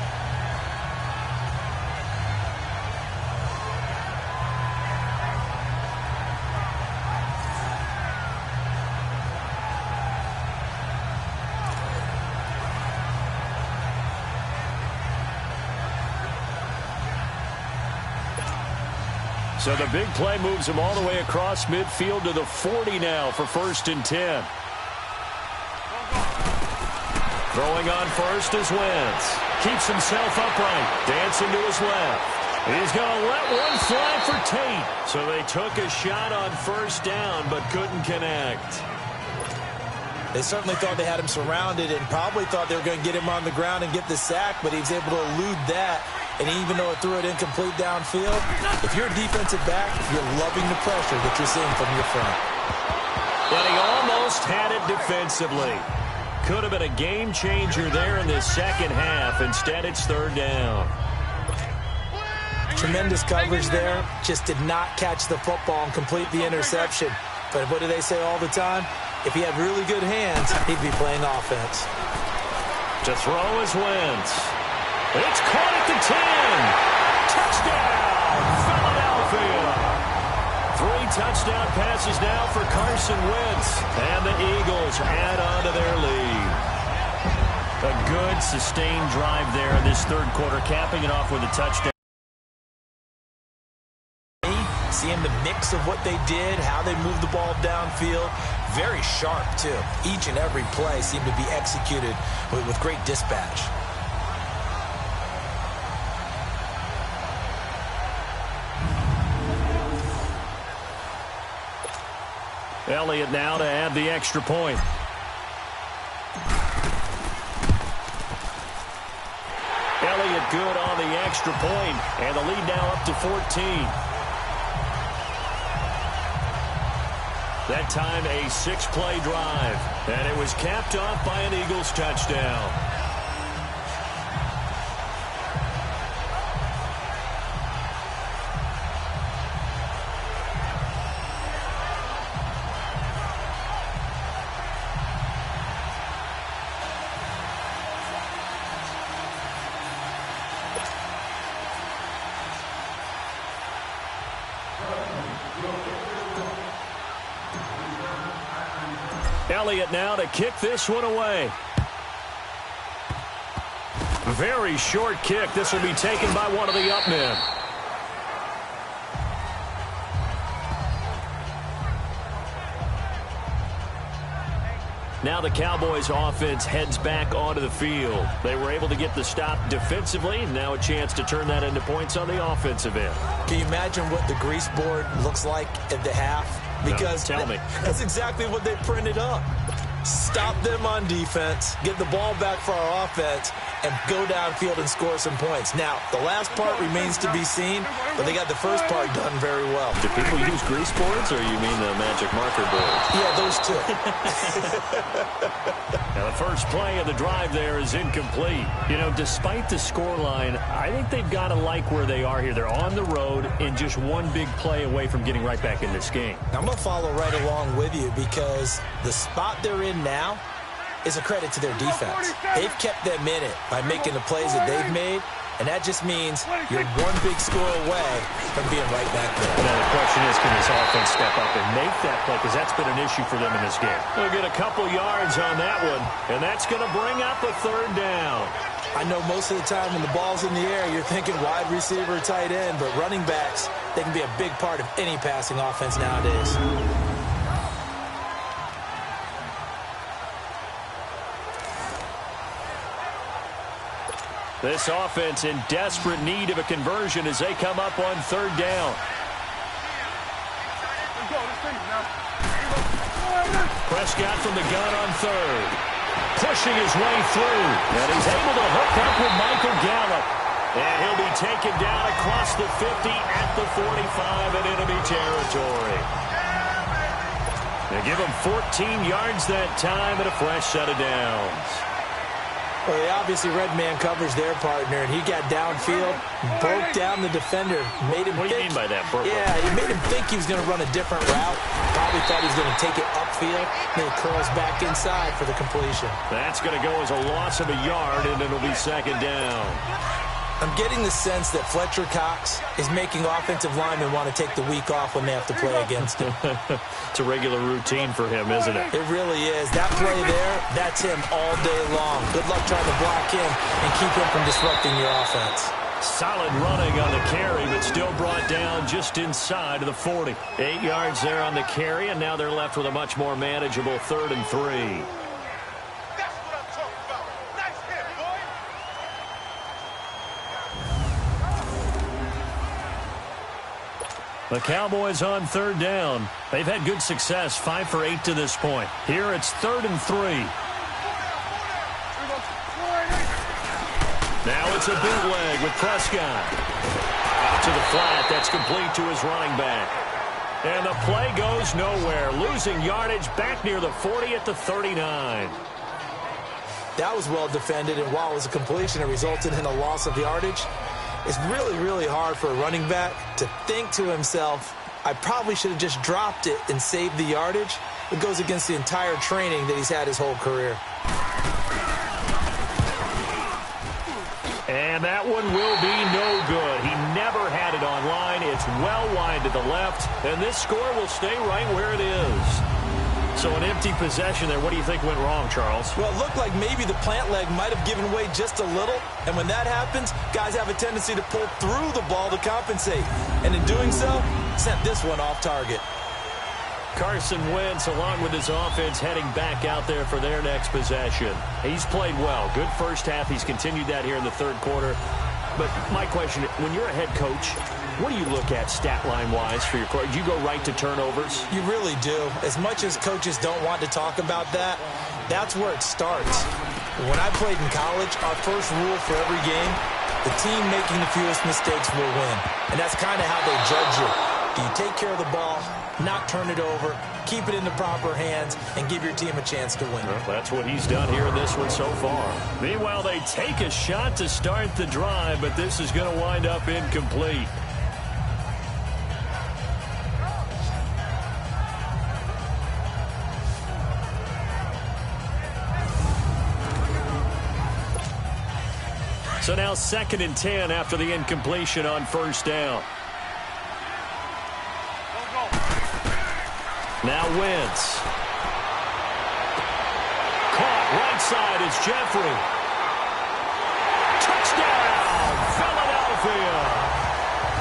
So the big play moves him all the way across midfield to the 40 now for 1st and 10. Throwing on first is Wentz. Keeps himself upright. Dancing to his left. He's going to let one fly for Tate. So they took a shot on 1st down but couldn't connect. They certainly thought they had him surrounded and probably thought they were going to get him on the ground and get the sack, but he was able to elude that. And even though it threw it incomplete downfield, if you're a defensive back, you're loving the pressure that you're seeing from your front. But he almost had it defensively. Could have been a game changer there in this second half. Instead, it's 3rd down. Tremendous coverage there. Just did not catch the football and complete the interception. But what do they say all the time? If he had really good hands, he'd be playing offense. To throw is Wentz. It's caught at the 10. Touchdown, Philadelphia. 3 touchdown passes now for Carson Wentz. And the Eagles add on to their lead. A good, sustained drive there in this third quarter, capping it off with a touchdown. Seeing the mix of what they did, how they moved the ball downfield. Very sharp, too. Each and every play seemed to be executed with great dispatch. Elliott now to add the extra point. Elliott good on the extra point, and the lead now up to 14. That time a 6-play drive, and it was capped off by an Eagles touchdown. Elliott now to kick this one away. Very short kick. This will be taken by one of the up men. Now the Cowboys offense heads back onto the field. They were able to get the stop defensively. Now a chance to turn that into points on the offensive end. Can you imagine what the grease board looks like at the half? Because no, tell me. That's exactly what they printed up. Stop them on defense, get the ball back for our offense, and go downfield and score some points. Now, the last part remains to be seen, but they got the first part done very well. Do people use grease boards, or you mean the magic marker board? Yeah, those two. Now, the first play of the drive there is incomplete. You know, despite the scoreline, I think they've got to like where they are here. They're on the road and just one big play away from getting right back in this game. I'm going to follow right along with you because the spot they're in now is a credit to their defense. They've kept them in it by making the plays that they've made, and that just means you're one big score away from being right back there. Now the question is, can this offense step up and make that play? Because that's been an issue for them in this game. They'll get a couple yards on that one, and that's going to bring up a third down. I know most of the time when the ball's in the air, you're thinking wide receiver, tight end, but running backs, they can be a big part of any passing offense nowadays. This offense in desperate need of a conversion as they come up on third down. Prescott from the gun on third. Pushing his way through. And he's able to hook up with Michael Gallup. And he'll be taken down across the 50 at the 45 in enemy territory. They give him 14 yards that time and a fresh set of downs. Well, they obviously red man covers their partner, and he got downfield, broke down the defender, made him What do you mean by that, Burke? Yeah, he made him think he was going to run a different route. Probably thought he was going to take it upfield, then he curls back inside for the completion. That's going to go as a loss of a yard, and it'll be second down. I'm getting the sense that Fletcher Cox is making offensive linemen want to take the week off when they have to play against him. It's a regular routine for him, isn't it? It really is. That play there, that's him all day long. Good luck trying to block him and keep him from disrupting your offense. Solid running on the carry, but still brought down just inside of the 40. 8 yards there on the carry, and now they're left with a much more manageable 3rd and 3. The Cowboys on third down. They've had good success, 5 for 8 to this point. Here it's 3rd and 3. Now it's a bootleg with Prescott. Out to the flat. That's complete to his running back. And the play goes nowhere. Losing yardage back near the 40 at the 39. That was well defended, and while it was a completion, it resulted in a loss of yardage. It's really, really hard for a running back to think to himself, I probably should have just dropped it and saved the yardage. It goes against the entire training that he's had his whole career. And that one will be no good. He never had it online. It's well wide to the left, and this score will stay right where it is. So an empty possession there. What do you think went wrong, Charles? Well, it looked like maybe the plant leg might have given way just a little. And when that happens, guys have a tendency to pull through the ball to compensate. And in doing so, sent this one off target. Carson Wentz, along with his offense, heading back out there for their next possession. He's played well. Good first half. He's continued that here in the third quarter. But my question, when you're a head coach, what do you look at stat line-wise for your court? Do you go right to turnovers? You really do. As much as coaches don't want to talk about that, that's where it starts. When I played in college, our first rule for every game, the team making the fewest mistakes will win. And that's kind of how they judge you. Do you take care of the ball, not turn it over, keep it in the proper hands, and give your team a chance to win? Well, that's what he's done here in this one so far. Meanwhile, they take a shot to start the drive, but this is going to wind up incomplete. So now 2nd and 10 after the incompletion on first down. Now Wentz. Caught right side is Jeffrey. Touchdown, Philadelphia.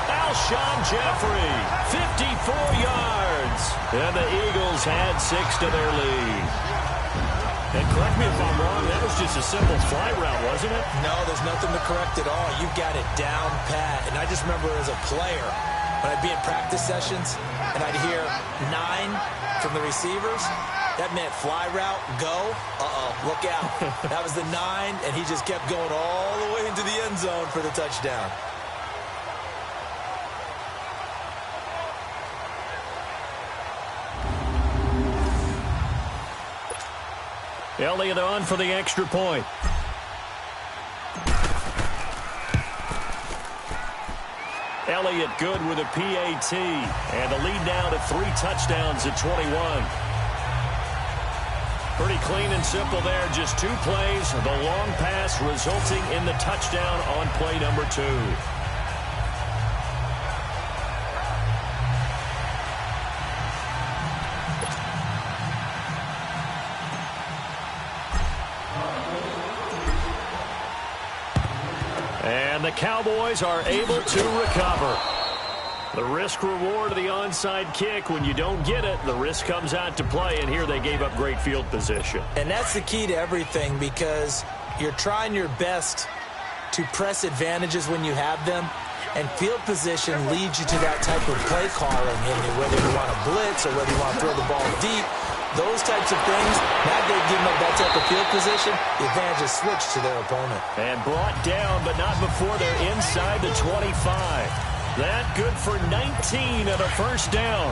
Alshon Jeffrey, 54 yards. And the Eagles add 6 to their lead. And correct me if I'm wrong, that was just a simple fly route, wasn't it? No, there's nothing to correct at all. You've got it down pat. And I just remember as a player, when I'd be in practice sessions and I'd hear 9 from the receivers, that meant fly route, go, look out. That was the 9, and he just kept going all the way into the end zone for the touchdown. Elliott on for the extra point. Elliott good with a PAT. And the lead now to 3 touchdowns at 21. Pretty clean and simple there. Just 2 plays. The long pass resulting in the touchdown on play number 2. And the Cowboys are able to recover. The risk-reward of the onside kick, when you don't get it, the risk comes out to play, and here they gave up great field position. And that's the key to everything, because you're trying your best to press advantages when you have them, and field position leads you to that type of play calling, and whether you want to blitz or whether you want to throw the ball deep, those types of things, now they've given up that type of field position, the advantage is switched to their opponent. And brought down, but not before they're inside the 25. That good for 19 and a first down.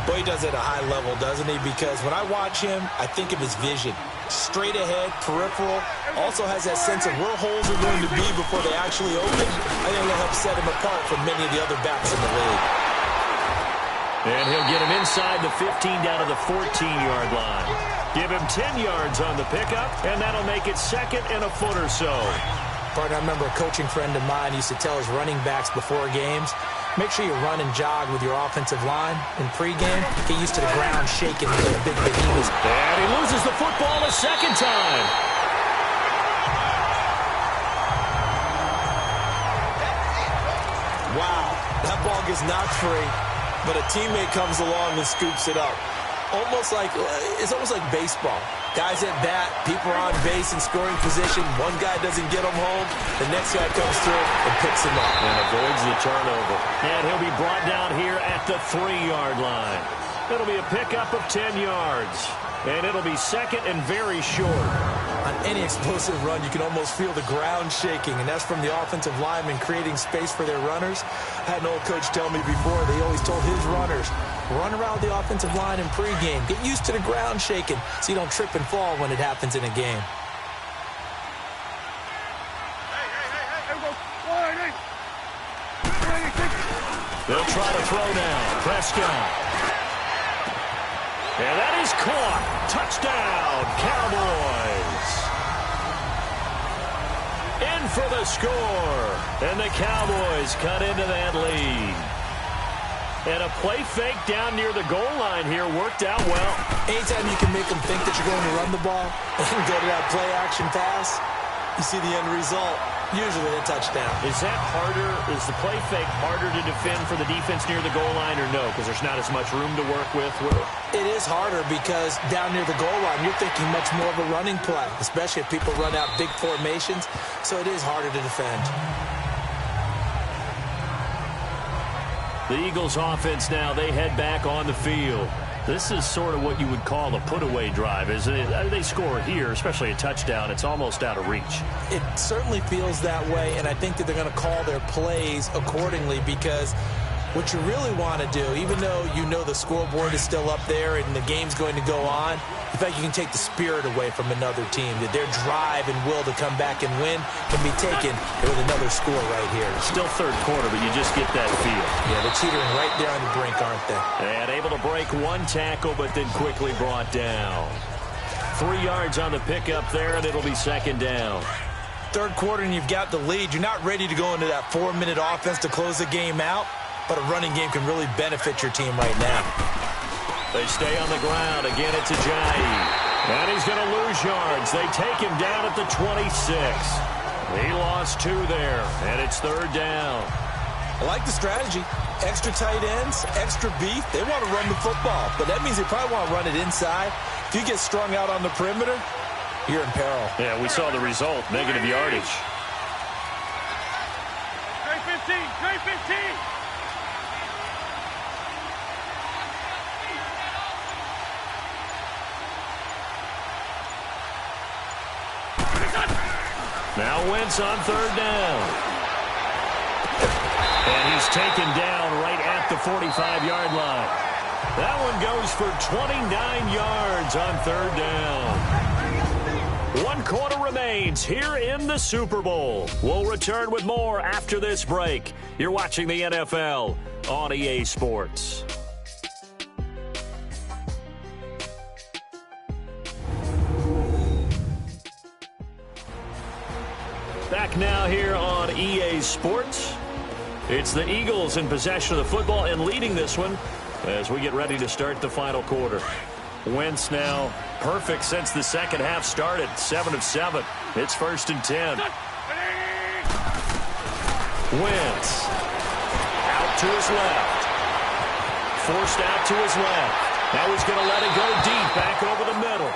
Boy, he does it at a high level, doesn't he? Because when I watch him, I think of his vision. Straight ahead, peripheral, also has that sense of where holes are going to be before they actually open. I think that'll help set him apart from many of the other backs in the league. And he'll get him inside the 15 down to the 14-yard line. Give him 10 yards on the pickup, and that'll make it 2nd and a foot or so. Partner, I remember a coaching friend of mine used to tell his running backs before games, make sure you run and jog with your offensive line in pregame. Get used to the ground shaking with the big behemoths. And he loses the football a second time. Wow, that ball gets knocked free, but a teammate comes along and scoops it up. It's almost like baseball. Guys at bat, people are on base in scoring position. One guy doesn't get him home. The next guy comes through and picks him up. And avoids the turnover. And he'll be brought down here at the 3-yard line. It'll be a pickup of 10 yards. And it'll be 2nd and very short. On any explosive run, you can almost feel the ground shaking, and that's from the offensive linemen creating space for their runners. I had an old coach tell me before, they always told his runners, run around the offensive line in pregame. Get used to the ground shaking so you don't trip and fall when it happens in a game. They'll try to throw now. Prescott. And that is caught. Touchdown, Cowboys. In for the score. And the Cowboys cut into that lead. And a play fake down near the goal line here worked out well. Anytime you can make them think that you're going to run the ball and go to that play action pass, you see the end result. Usually a touchdown. Is that harder? Is the play fake harder to defend for the defense near the goal line or no? Because there's not as much room to work with? It is harder because down near the goal line, you're thinking much more of a running play, especially if people run out big formations. So it is harder to defend. The Eagles offense now, they head back on the field. This is sort of what you would call a put-away drive, isn't it? They score here, especially a touchdown. It's almost out of reach. It certainly feels that way, and I think that they're going to call their plays accordingly because what you really want to do, even though you know the scoreboard is still up there and the game's going to go on, in fact, you can take the spirit away from another team, that their drive and will to come back and win can be taken with another score right here. Still third quarter, but you just get that feel. Yeah, they're teetering right there on the brink, aren't they? And able to break one tackle, but then quickly brought down. 3 yards on the pickup there, and it'll be second down. Third quarter, and you've got the lead. You're not ready to go into that 4-minute offense to close the game out, but a running game can really benefit your team right now. They stay on the ground. Again, it's Ajayi. And he's going to lose yards. They take him down at the 26. He lost 2 there, and it's third down. I like the strategy. Extra tight ends, extra beef. They want to run the football, but that means they probably want to run it inside. If you get strung out on the perimeter, you're in peril. Yeah, we saw the result, negative yardage. Trey 15, Trey 15. Now Wentz on third down. And he's taken down right at the 45-yard line. That one goes for 29 yards on third down. 1 quarter remains here in the Super Bowl. We'll return with more after this break. You're watching the NFL on EA Sports. Back now here on EA Sports. It's the Eagles in possession of the football and leading this one as we get ready to start the final quarter. Wentz now perfect since the second half started. 7 of 7. It's 1st and 10. Wentz out to his left. Forced out to his left. Now he's going to let it go deep back over the middle.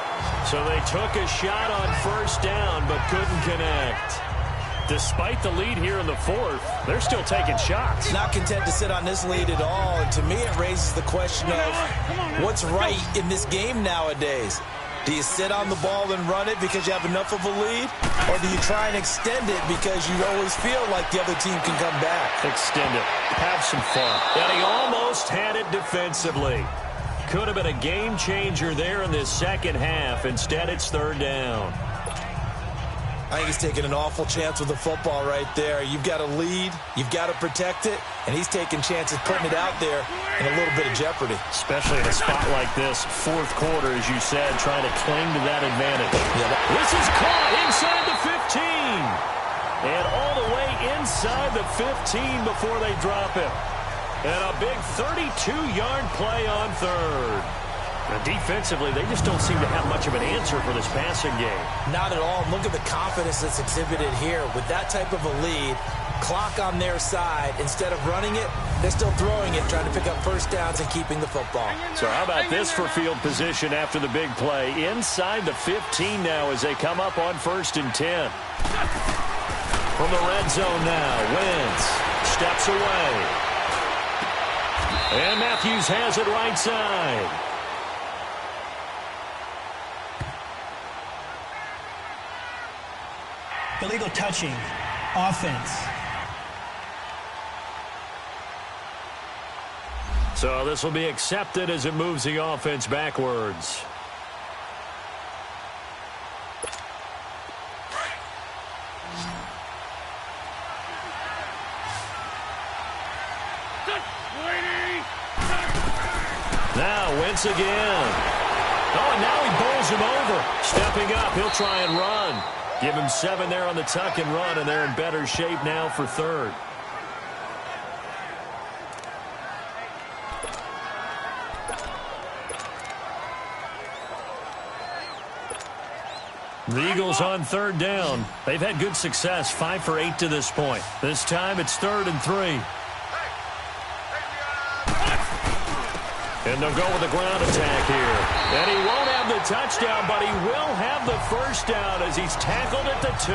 So they took a shot on 1st down but couldn't connect. Despite the lead here in the 4th, they're still taking shots. Not content to sit on this lead at all. And to me, it raises the question of what's right in this game nowadays. Do you sit on the ball and run it because you have enough of a lead? Or do you try and extend it because you always feel like the other team can come back? Extend it. Have some fun. And he almost had it defensively. Could have been a game changer there in this second half. Instead, it's third down. I think he's taking an awful chance with the football right there. You've got a lead, you've got to protect it, and he's taking chances putting it out there in a little bit of jeopardy. Especially in a spot like this, 4th quarter, as you said, trying to cling to that advantage. Yeah, this is caught inside the 15. And all the way inside the 15 before they drop it. And a big 32-yard play on third. Now, defensively, they just don't seem to have much of an answer for this passing game. Not at all. Look at the confidence that's exhibited here. With that type of a lead, clock on their side, instead of running it, they're still throwing it, trying to pick up 1st downs and keeping the football. So how about this for field position after the big play? Inside the 15 now as they come up on 1st and 10. From the red zone now, Wentz steps away. And Matthews has it right side. Illegal touching. Offense. So this will be accepted as it moves the offense backwards. Now Wentz again. Oh, and now he bowls him over. Stepping up, he'll try and run. Give him 7 there on the tuck and run, and they're in better shape now for third. The Eagles on third down. They've had good success, 5 for 8 to this point. This time it's 3rd and 3. And they'll go with a ground attack here. And he won't have the touchdown, but he will have the first down as he's tackled at the 2.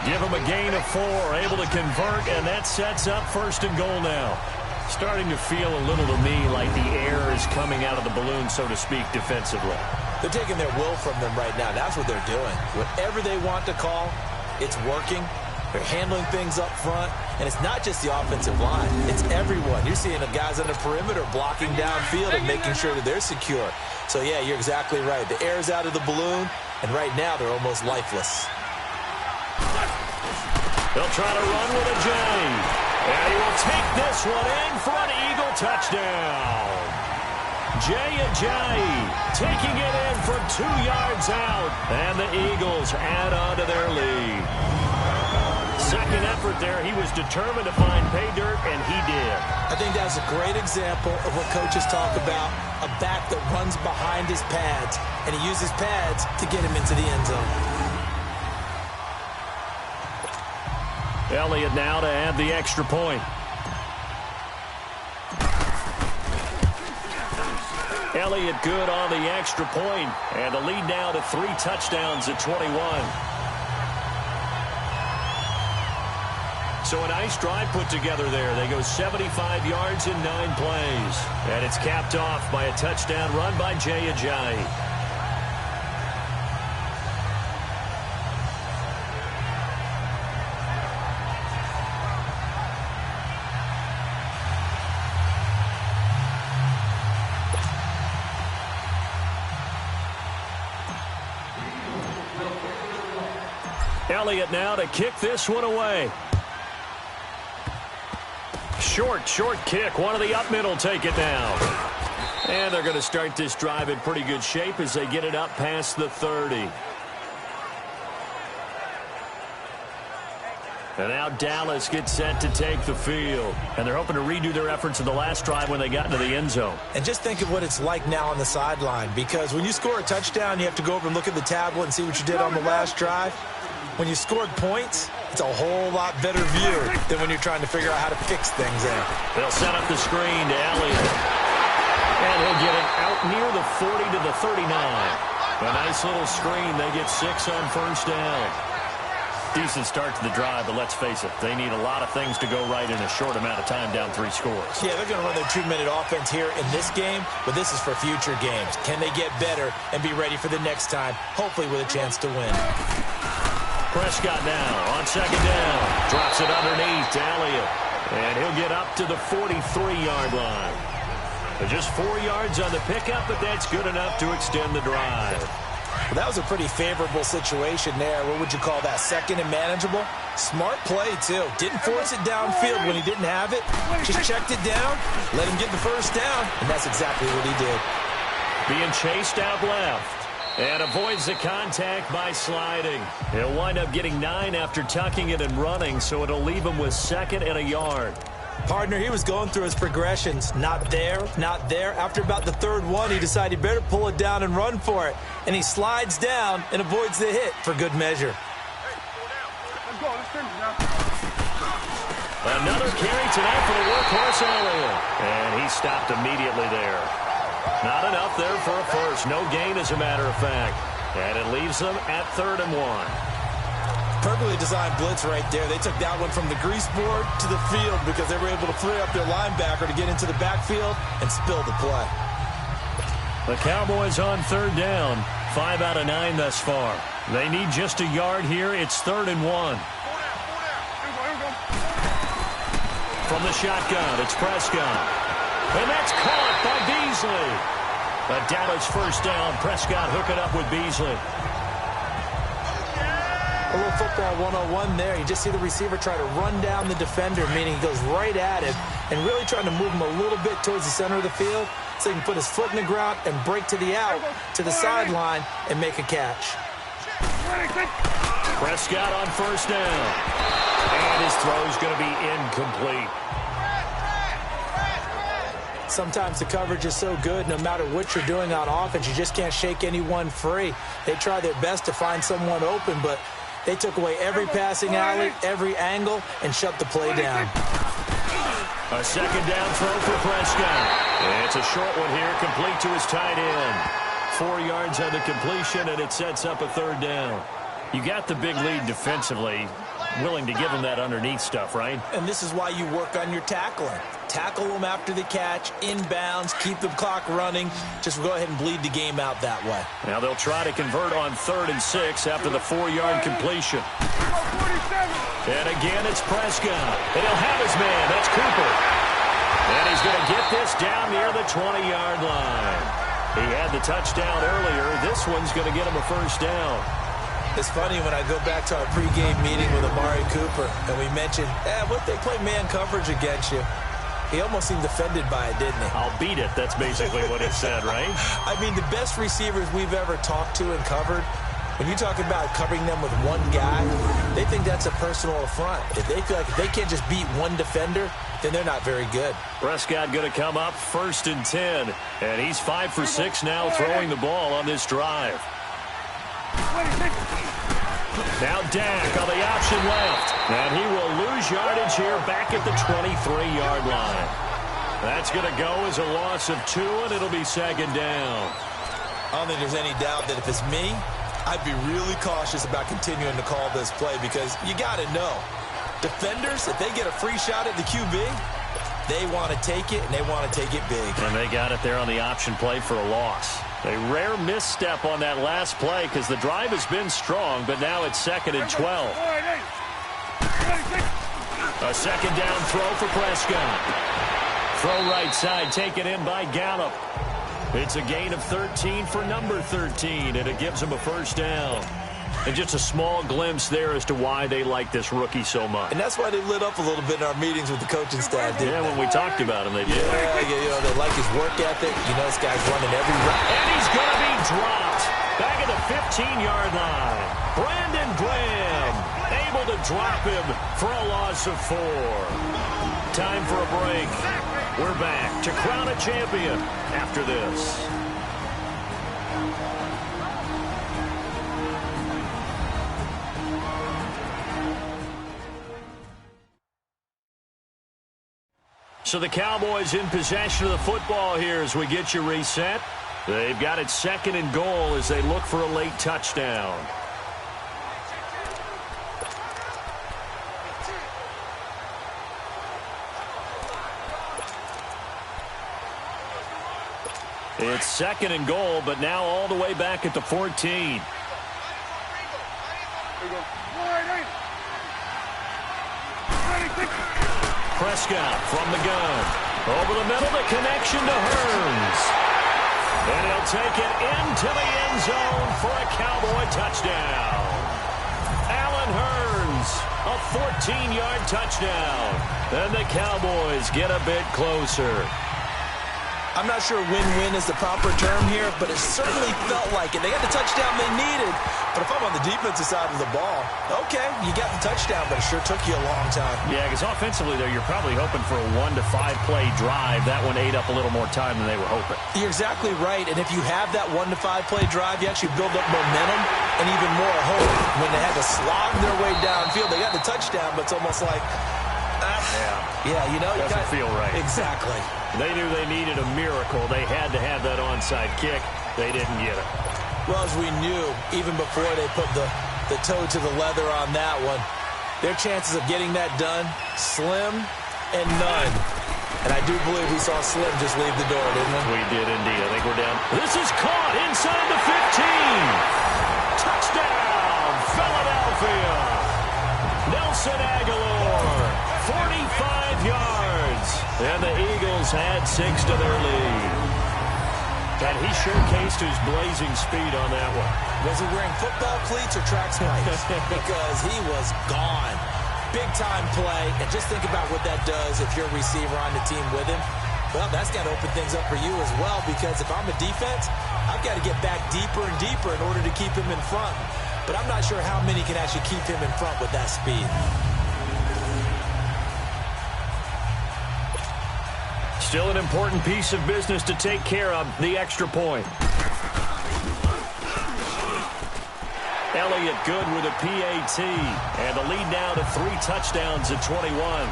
Give him a gain of 4, able to convert, and that sets up 1st and goal now. Starting to feel a little to me like the air is coming out of the balloon, so to speak, defensively. They're taking their will from them right now. That's what they're doing. Whatever they want to call, it's working. They're handling things up front. And it's not just the offensive line. It's everyone. You're seeing the guys on the perimeter blocking downfield and making sure that they're secure. So, yeah, you're exactly right. The air's out of the balloon, and right now they're almost lifeless. They'll try to run with a J. And he will take this one in for an Eagle touchdown. Jay Ajayi taking it in from 2 yards out. And the Eagles add on to their lead. Second effort there. He was determined to find pay dirt, and he did. I think that's a great example of what coaches talk about, a back that runs behind his pads, and he uses pads to get him into the end zone. Elliott now to add the extra point. Elliott good on the extra point, and the lead now to 3 touchdowns at 21. So a nice drive put together there. They go 75 yards in 9 plays. And it's capped off by a touchdown run by Jay Ajayi. Elliott now to kick this one away. Short kick. One of the up middle take it down. And they're going to start this drive in pretty good shape as they get it up past the 30. And now Dallas gets set to take the field. And they're hoping to redo their efforts in the last drive when they got into the end zone. And just think of what it's like now on the sideline, because when you score a touchdown, you have to go over and look at the tablet and see what you did on the last drive. When you scored points, it's a whole lot better view than when you're trying to figure out how to fix things in. They'll set up the screen to Elliott. And he'll get it out near the 40 to the 39. A nice little screen. They get 6 on first down. Decent start to the drive, but let's face it, they need a lot of things to go right in a short amount of time, down 3 scores. Yeah, they're going to run their 2-minute offense here in this game, but this is for future games. Can they get better and be ready for the next time, hopefully with a chance to win? Prescott now on second down. Drops it underneath to Elliott. And he'll get up to the 43-yard line. Just 4 yards on the pickup, but that's good enough to extend the drive. Well, that was a pretty favorable situation there. What would you call that? Second and manageable? Smart play, too. Didn't force it downfield when he didn't have it. Just checked it down, let him get the first down, and that's exactly what he did. Being chased out left. And avoids the contact by sliding. He'll wind up getting 9 after tucking it and running, so it'll leave him with 2nd and a yard. Partner, he was going through his progressions. Not there, not there. After about the 3rd one, he decided he better pull it down and run for it. And he slides down and avoids the hit for good measure. Another carry tonight for the workhorse Elliott. And he stopped immediately there. Not enough there for a first. No gain, as a matter of fact. And it leaves them at 3rd and 1. Perfectly designed blitz right there. They took that one from the grease board to the field because they were able to free up their linebacker to get into the backfield and spill the play. The Cowboys on 3rd down. 5 out of 9 thus far. They need just a yard here. It's 3rd and 1. From the shotgun, it's Prescott. And that's caught by Beasley. A Dallas first down. Prescott hooking up with Beasley. A little football 101 there. You just see the receiver try to run down the defender, meaning he goes right at him and really trying to move him a little bit towards the center of the field so he can put his foot in the ground and break to the out, to the sideline, and make a catch. Prescott on first down. And his throw is going to be incomplete. Sometimes the coverage is so good, no matter what you're doing on offense, you just can't shake anyone free. They try their best to find someone open, but they took away every passing alley, every angle, and shut the play down. A second down throw for Prescott. It's a short one here, complete to his tight end. 4 yards on the completion, and it sets up a third down. You got the big lead defensively, willing to give them that underneath stuff, right? And this is why you work on your tackling. Tackle them after the catch, inbounds, keep the clock running. Just go ahead and bleed the game out that way. Now they'll try to convert on 3rd and 6 after the 4-yard completion. And again, it's Prescott. And he'll have his man. That's Cooper. And he's going to get this down near the 20-yard line. He had the touchdown earlier. This one's going to get him a first down. It's funny when I go back to our pregame meeting with Amari Cooper, and we mentioned, what they play man coverage against you. He almost seemed offended by it, didn't he? I'll beat it. That's basically what he said, right? I mean, the best receivers we've ever talked to and covered, when you talk about covering them with one guy, they think that's a personal affront. If they feel like if they can't just beat one defender, then they're not very good. Prescott going to come up 1st and 10, and he's 5 for 6 now throwing the ball on this drive. Now Dak on the option left, and he will lose yardage here back at the 23-yard line. That's going to go as a loss of 2, and it'll be 2nd down. I don't think there's any doubt that if it's me, I'd be really cautious about continuing to call this play because you got to know, defenders, if they get a free shot at the QB, they want to take it, and they want to take it big. And they got it there on the option play for a loss. A rare misstep on that last play because the drive has been strong, but now it's 2nd and 12. A second down throw for Prescott. Throw right side, taken in by Gallup. It's a gain of 13 for number 13, and it gives him a first down. And just a small glimpse there as to why they like this rookie so much. And that's why they lit up a little bit in our meetings with the coaching staff, didn't they? When we talked about him, they did. Yeah, you know, they like his work ethic. You know, this guy's running every route. And he's going to be dropped back at the 15-yard line. Brandon Graham able to drop him for a loss of 4. Time for a break. We're back to crown a champion after this. So the Cowboys in possession of the football here as we get you reset. They've got it 2nd and goal as they look for a late touchdown. It's 2nd and goal, but now all the way back at the 14. Prescott from the gun. Over the middle, the connection to Hearns. And he'll take it into the end zone for a Cowboy touchdown. Allen Hearns, a 14-yard touchdown. And the Cowboys get a bit closer. I'm not sure win-win is the proper term here, but it certainly felt like it. They got the touchdown they needed, but if I'm on the defensive side of the ball, okay, you got the touchdown, but it sure took you a long time. Yeah, because offensively, though, you're probably hoping for a 1 to 5 play drive. That one ate up a little more time than they were hoping. You're exactly right, and if you have that 1 to 5 play drive, you actually build up momentum and even more hope. When they had to slog their way downfield, they got the touchdown, but it's almost like, yeah, you know, doesn't feel right. Exactly. They knew they needed a miracle. They had to have that onside kick. They didn't get it. Well, as we knew, even before they put the toe to the leather on that one, their chances of getting that done, slim and none. And I do believe we saw Slim just leave the door, didn't we? We did indeed. I think we're down. This is caught inside the 15. Touchdown, Philadelphia. Nelson Aguilar, 45 yards. And the Eagles had 6 to their lead. And he showcased his blazing speed on that one. Was he wearing football cleats or track spikes? Because he was gone. Big-time play. And just think about what that does if you're a receiver on the team with him. Well, that's got to open things up for you as well, because if I'm a defense, I've got to get back deeper and deeper in order to keep him in front. But I'm not sure how many can actually keep him in front with that speed. Still an important piece of business to take care of, the extra point. Elliott good with a PAT. And the lead now to 3 touchdowns at 21.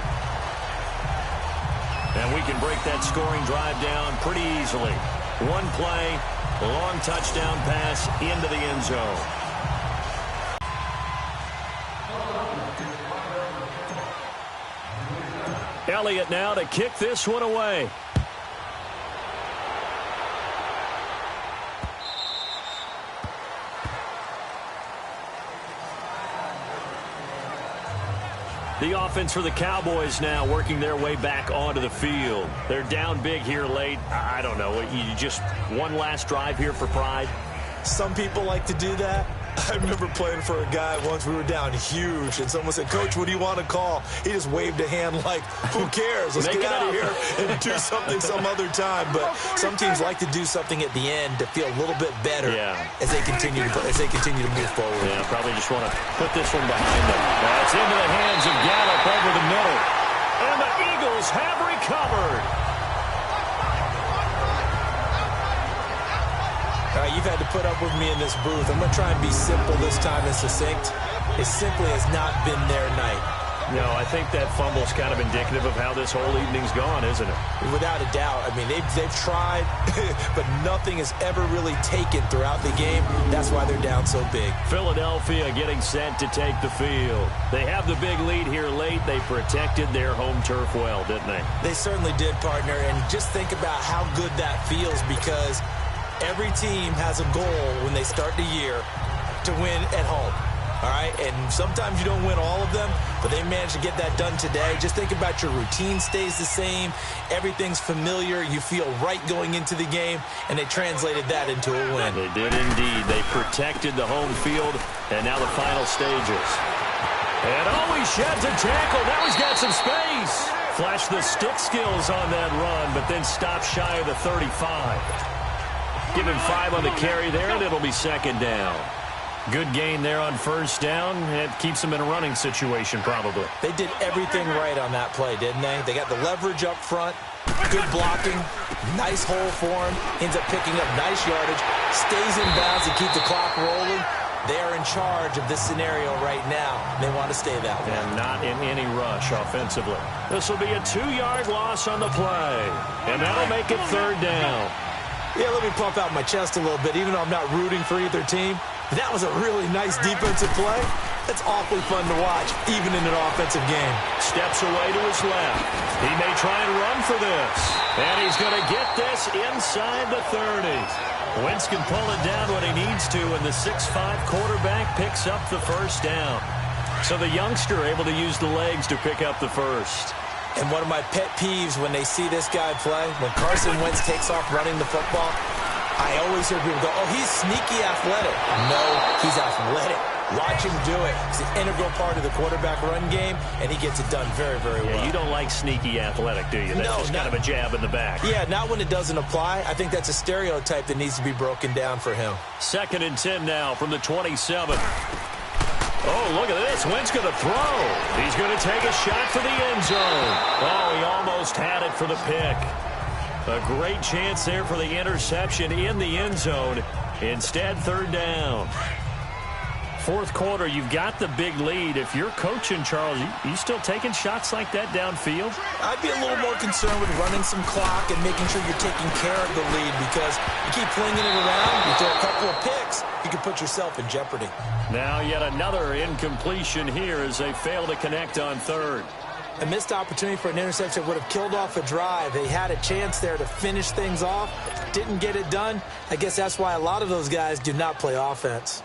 And we can break that scoring drive down pretty easily. One play, long touchdown pass into the end zone. Elliott now to kick this one away. The offense for the Cowboys now working their way back onto the field. They're down big here late. I don't know. You just one last drive here for pride? Some people like to do that. I remember playing for a guy once. We were down huge, and someone said, "Coach, what do you want to call?" He just waved a hand like, "Who cares? Let's get out of here and do something some other time." But some teams like to do something at the end to feel a little bit better as they continue to move forward. Yeah, probably just want to put this one behind them. That's into the hands of Gallup over the middle, and the Eagles have recovered. All right, you've had to put up with me in this booth. I'm going to try and be simple this time and succinct. It simply has not been their night. No, I think that fumble's kind of indicative of how this whole evening's gone, isn't it? Without a doubt. I mean, they've tried, but nothing is ever really taken throughout the game. That's why they're down so big. Philadelphia getting set to take the field. They have the big lead here late. They protected their home turf well, didn't they? They certainly did, partner. And just think about how good that feels, because every team has a goal when they start the year to win at home. All right, and sometimes you don't win all of them, but they managed to get that done today. Just think about your routine stays the same. Everything's familiar. You feel right going into the game, and they translated that into a win. They did indeed. They protected the home field, and now the final stages. And he sheds a tackle. Now he's got some space. Flashed the stick skills on that run, but then stopped shy of the 35. Give him 5 on the carry there, and it'll be second down. Good gain there on first down. It keeps them in a running situation, probably. They did everything right on that play, didn't they? They got the leverage up front, good blocking, nice hole for him, ends up picking up nice yardage, stays in bounds to keep the clock rolling. They are in charge of this scenario right now. They want to stay that way. And not in any rush offensively. This will be a 2-yard loss on the play, and that'll make it third down. Yeah, let me pump out my chest a little bit, even though I'm not rooting for either team. That was a really nice defensive play. That's awfully fun to watch, even in an offensive game. Steps away to his left. He may try and run for this. And he's going to get this inside the 30. Wentz can pull it down when he needs to, and the 6'5" quarterback picks up the first down. So the youngster able to use the legs to pick up the first. And one of my pet peeves when they see this guy play, when Carson Wentz takes off running the football, I always hear people go, "Oh, he's sneaky athletic." No, he's athletic. Watch him do it. It's an integral part of the quarterback run game, and he gets it done very, very well. Yeah, you don't like sneaky athletic, do you? That's just kind of a jab in the back. Yeah, not when it doesn't apply. I think that's a stereotype that needs to be broken down for him. 2nd and 10 now from the 27. Oh, look at this. Wentz going to throw. He's going to take a shot for the end zone. Oh, he almost had it for the pick. A great chance there for the interception in the end zone. Instead, third down. Fourth quarter, you've got the big lead. If you're coaching, Charles, you still taking shots like that downfield? I'd be a little more concerned with running some clock and making sure you're taking care of the lead, because you keep flinging it around, you throw a couple of picks, you can put yourself in jeopardy. Now yet another incompletion here as they fail to connect on third. A missed opportunity for an interception would have killed off a drive. They had a chance there to finish things off, didn't get it done. I guess that's why a lot of those guys do not play offense.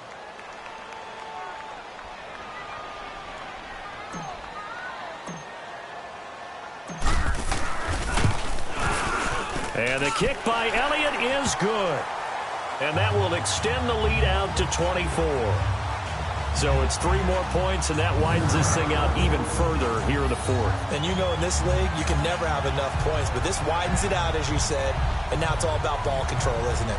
And the kick by Elliott is good. And that will extend the lead out to 24. So it's 3 more points, and that widens this thing out even further here in the fourth. And you know, in this league, you can never have enough points, but this widens it out, as you said, and now it's all about ball control, isn't it?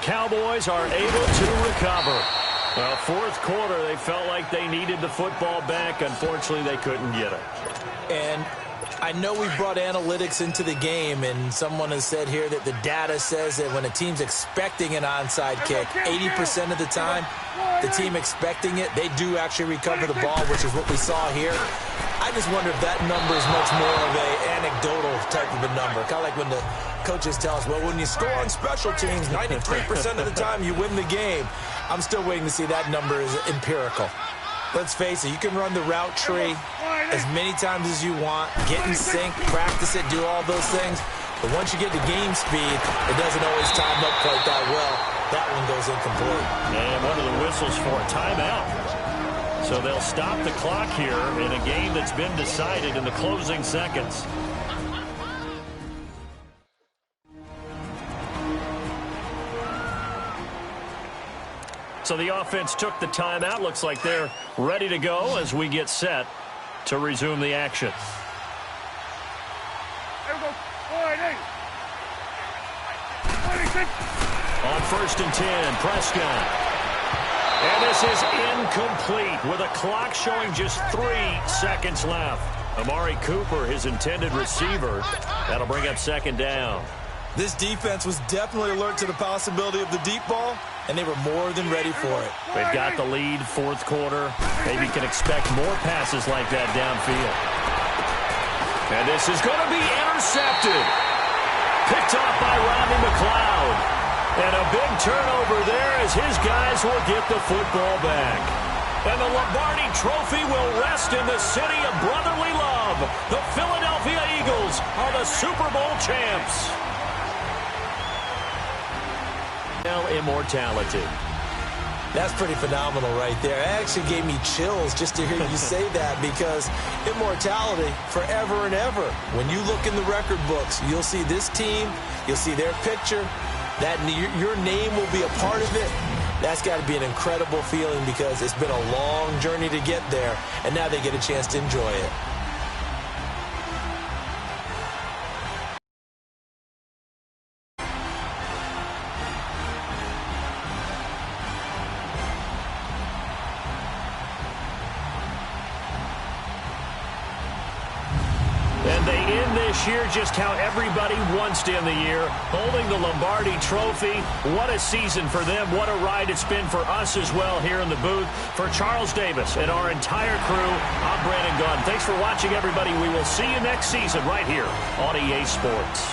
Cowboys are able to recover. Well, fourth quarter, they felt like they needed the football back. Unfortunately, they couldn't get it. And I know we brought analytics into the game, and someone has said here that the data says that when a team's expecting an onside kick, 80% of the time, the team expecting it, they do actually recover the ball, which is what we saw here. I just wonder if that number is much more of an anecdotal type of a number. Kind of like when the coaches tell us, well, when you score on special teams, 93% of the time you win the game. I'm still waiting to see that number is empirical. Let's face it, you can run the route tree as many times as you want, get in sync, practice it, do all those things. But once you get to game speed, it doesn't always time up quite that well. That one goes incomplete. And one of the whistles for a timeout. So they'll stop the clock here in a game that's been decided in the closing seconds. So the offense took the timeout. Looks like they're ready to go as we get set to resume the action. On 1st and 10, Prescott. And this is incomplete with a clock showing just 3 seconds left. Amari Cooper, his intended receiver. That'll bring up 2nd down. This defense was definitely alert to the possibility of the deep ball, and they were more than ready for it. They've got the lead, 4th quarter. Maybe can expect more passes like that downfield. And this is going to be intercepted. Picked off by Rodney McLeod. And a big turnover there as his guys will get the football back. And the Lombardi Trophy will rest in the city of brotherly love. The Philadelphia Eagles are the Super Bowl champs. Immortality. That's pretty phenomenal right there. It actually gave me chills just to hear you say that, because immortality forever and ever. When you look in the record books, you'll see this team, you'll see their picture, that your name will be a part of it. That's got to be an incredible feeling, because it's been a long journey to get there, and now they get a chance to enjoy it. Year just how everybody wants to end the year, holding the Lombardi Trophy. What a season for them. What a ride it's been for us as well here in the booth. For Charles Davis and our entire crew, I'm Brandon Gunn. Thanks for watching, everybody. We will see you next season right here on EA Sports.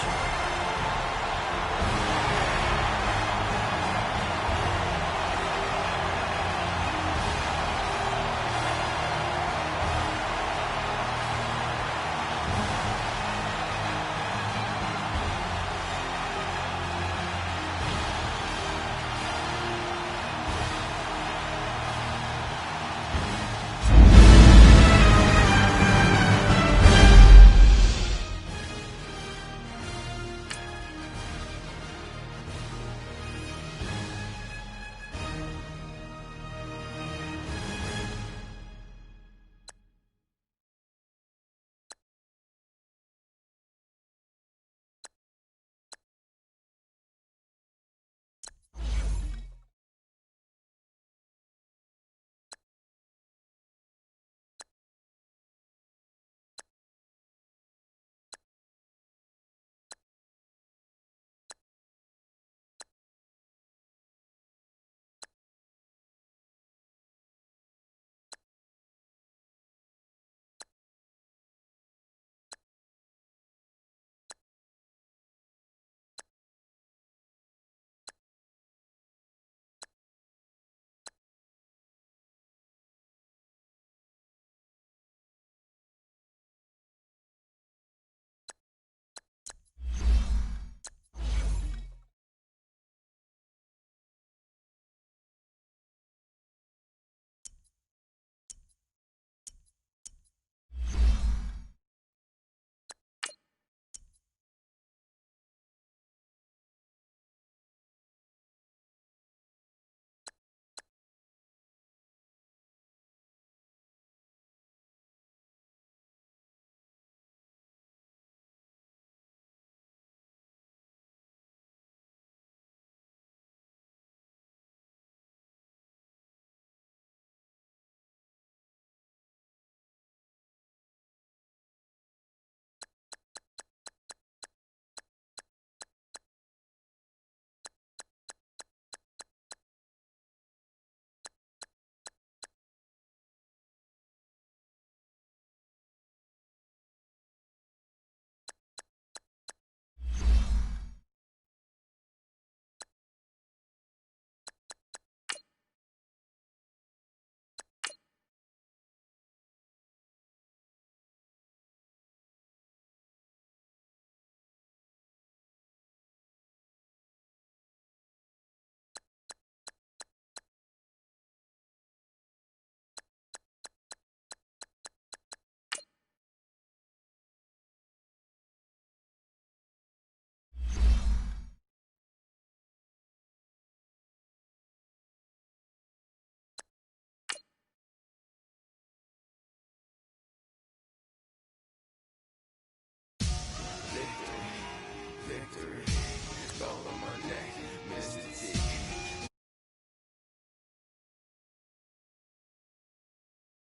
victory.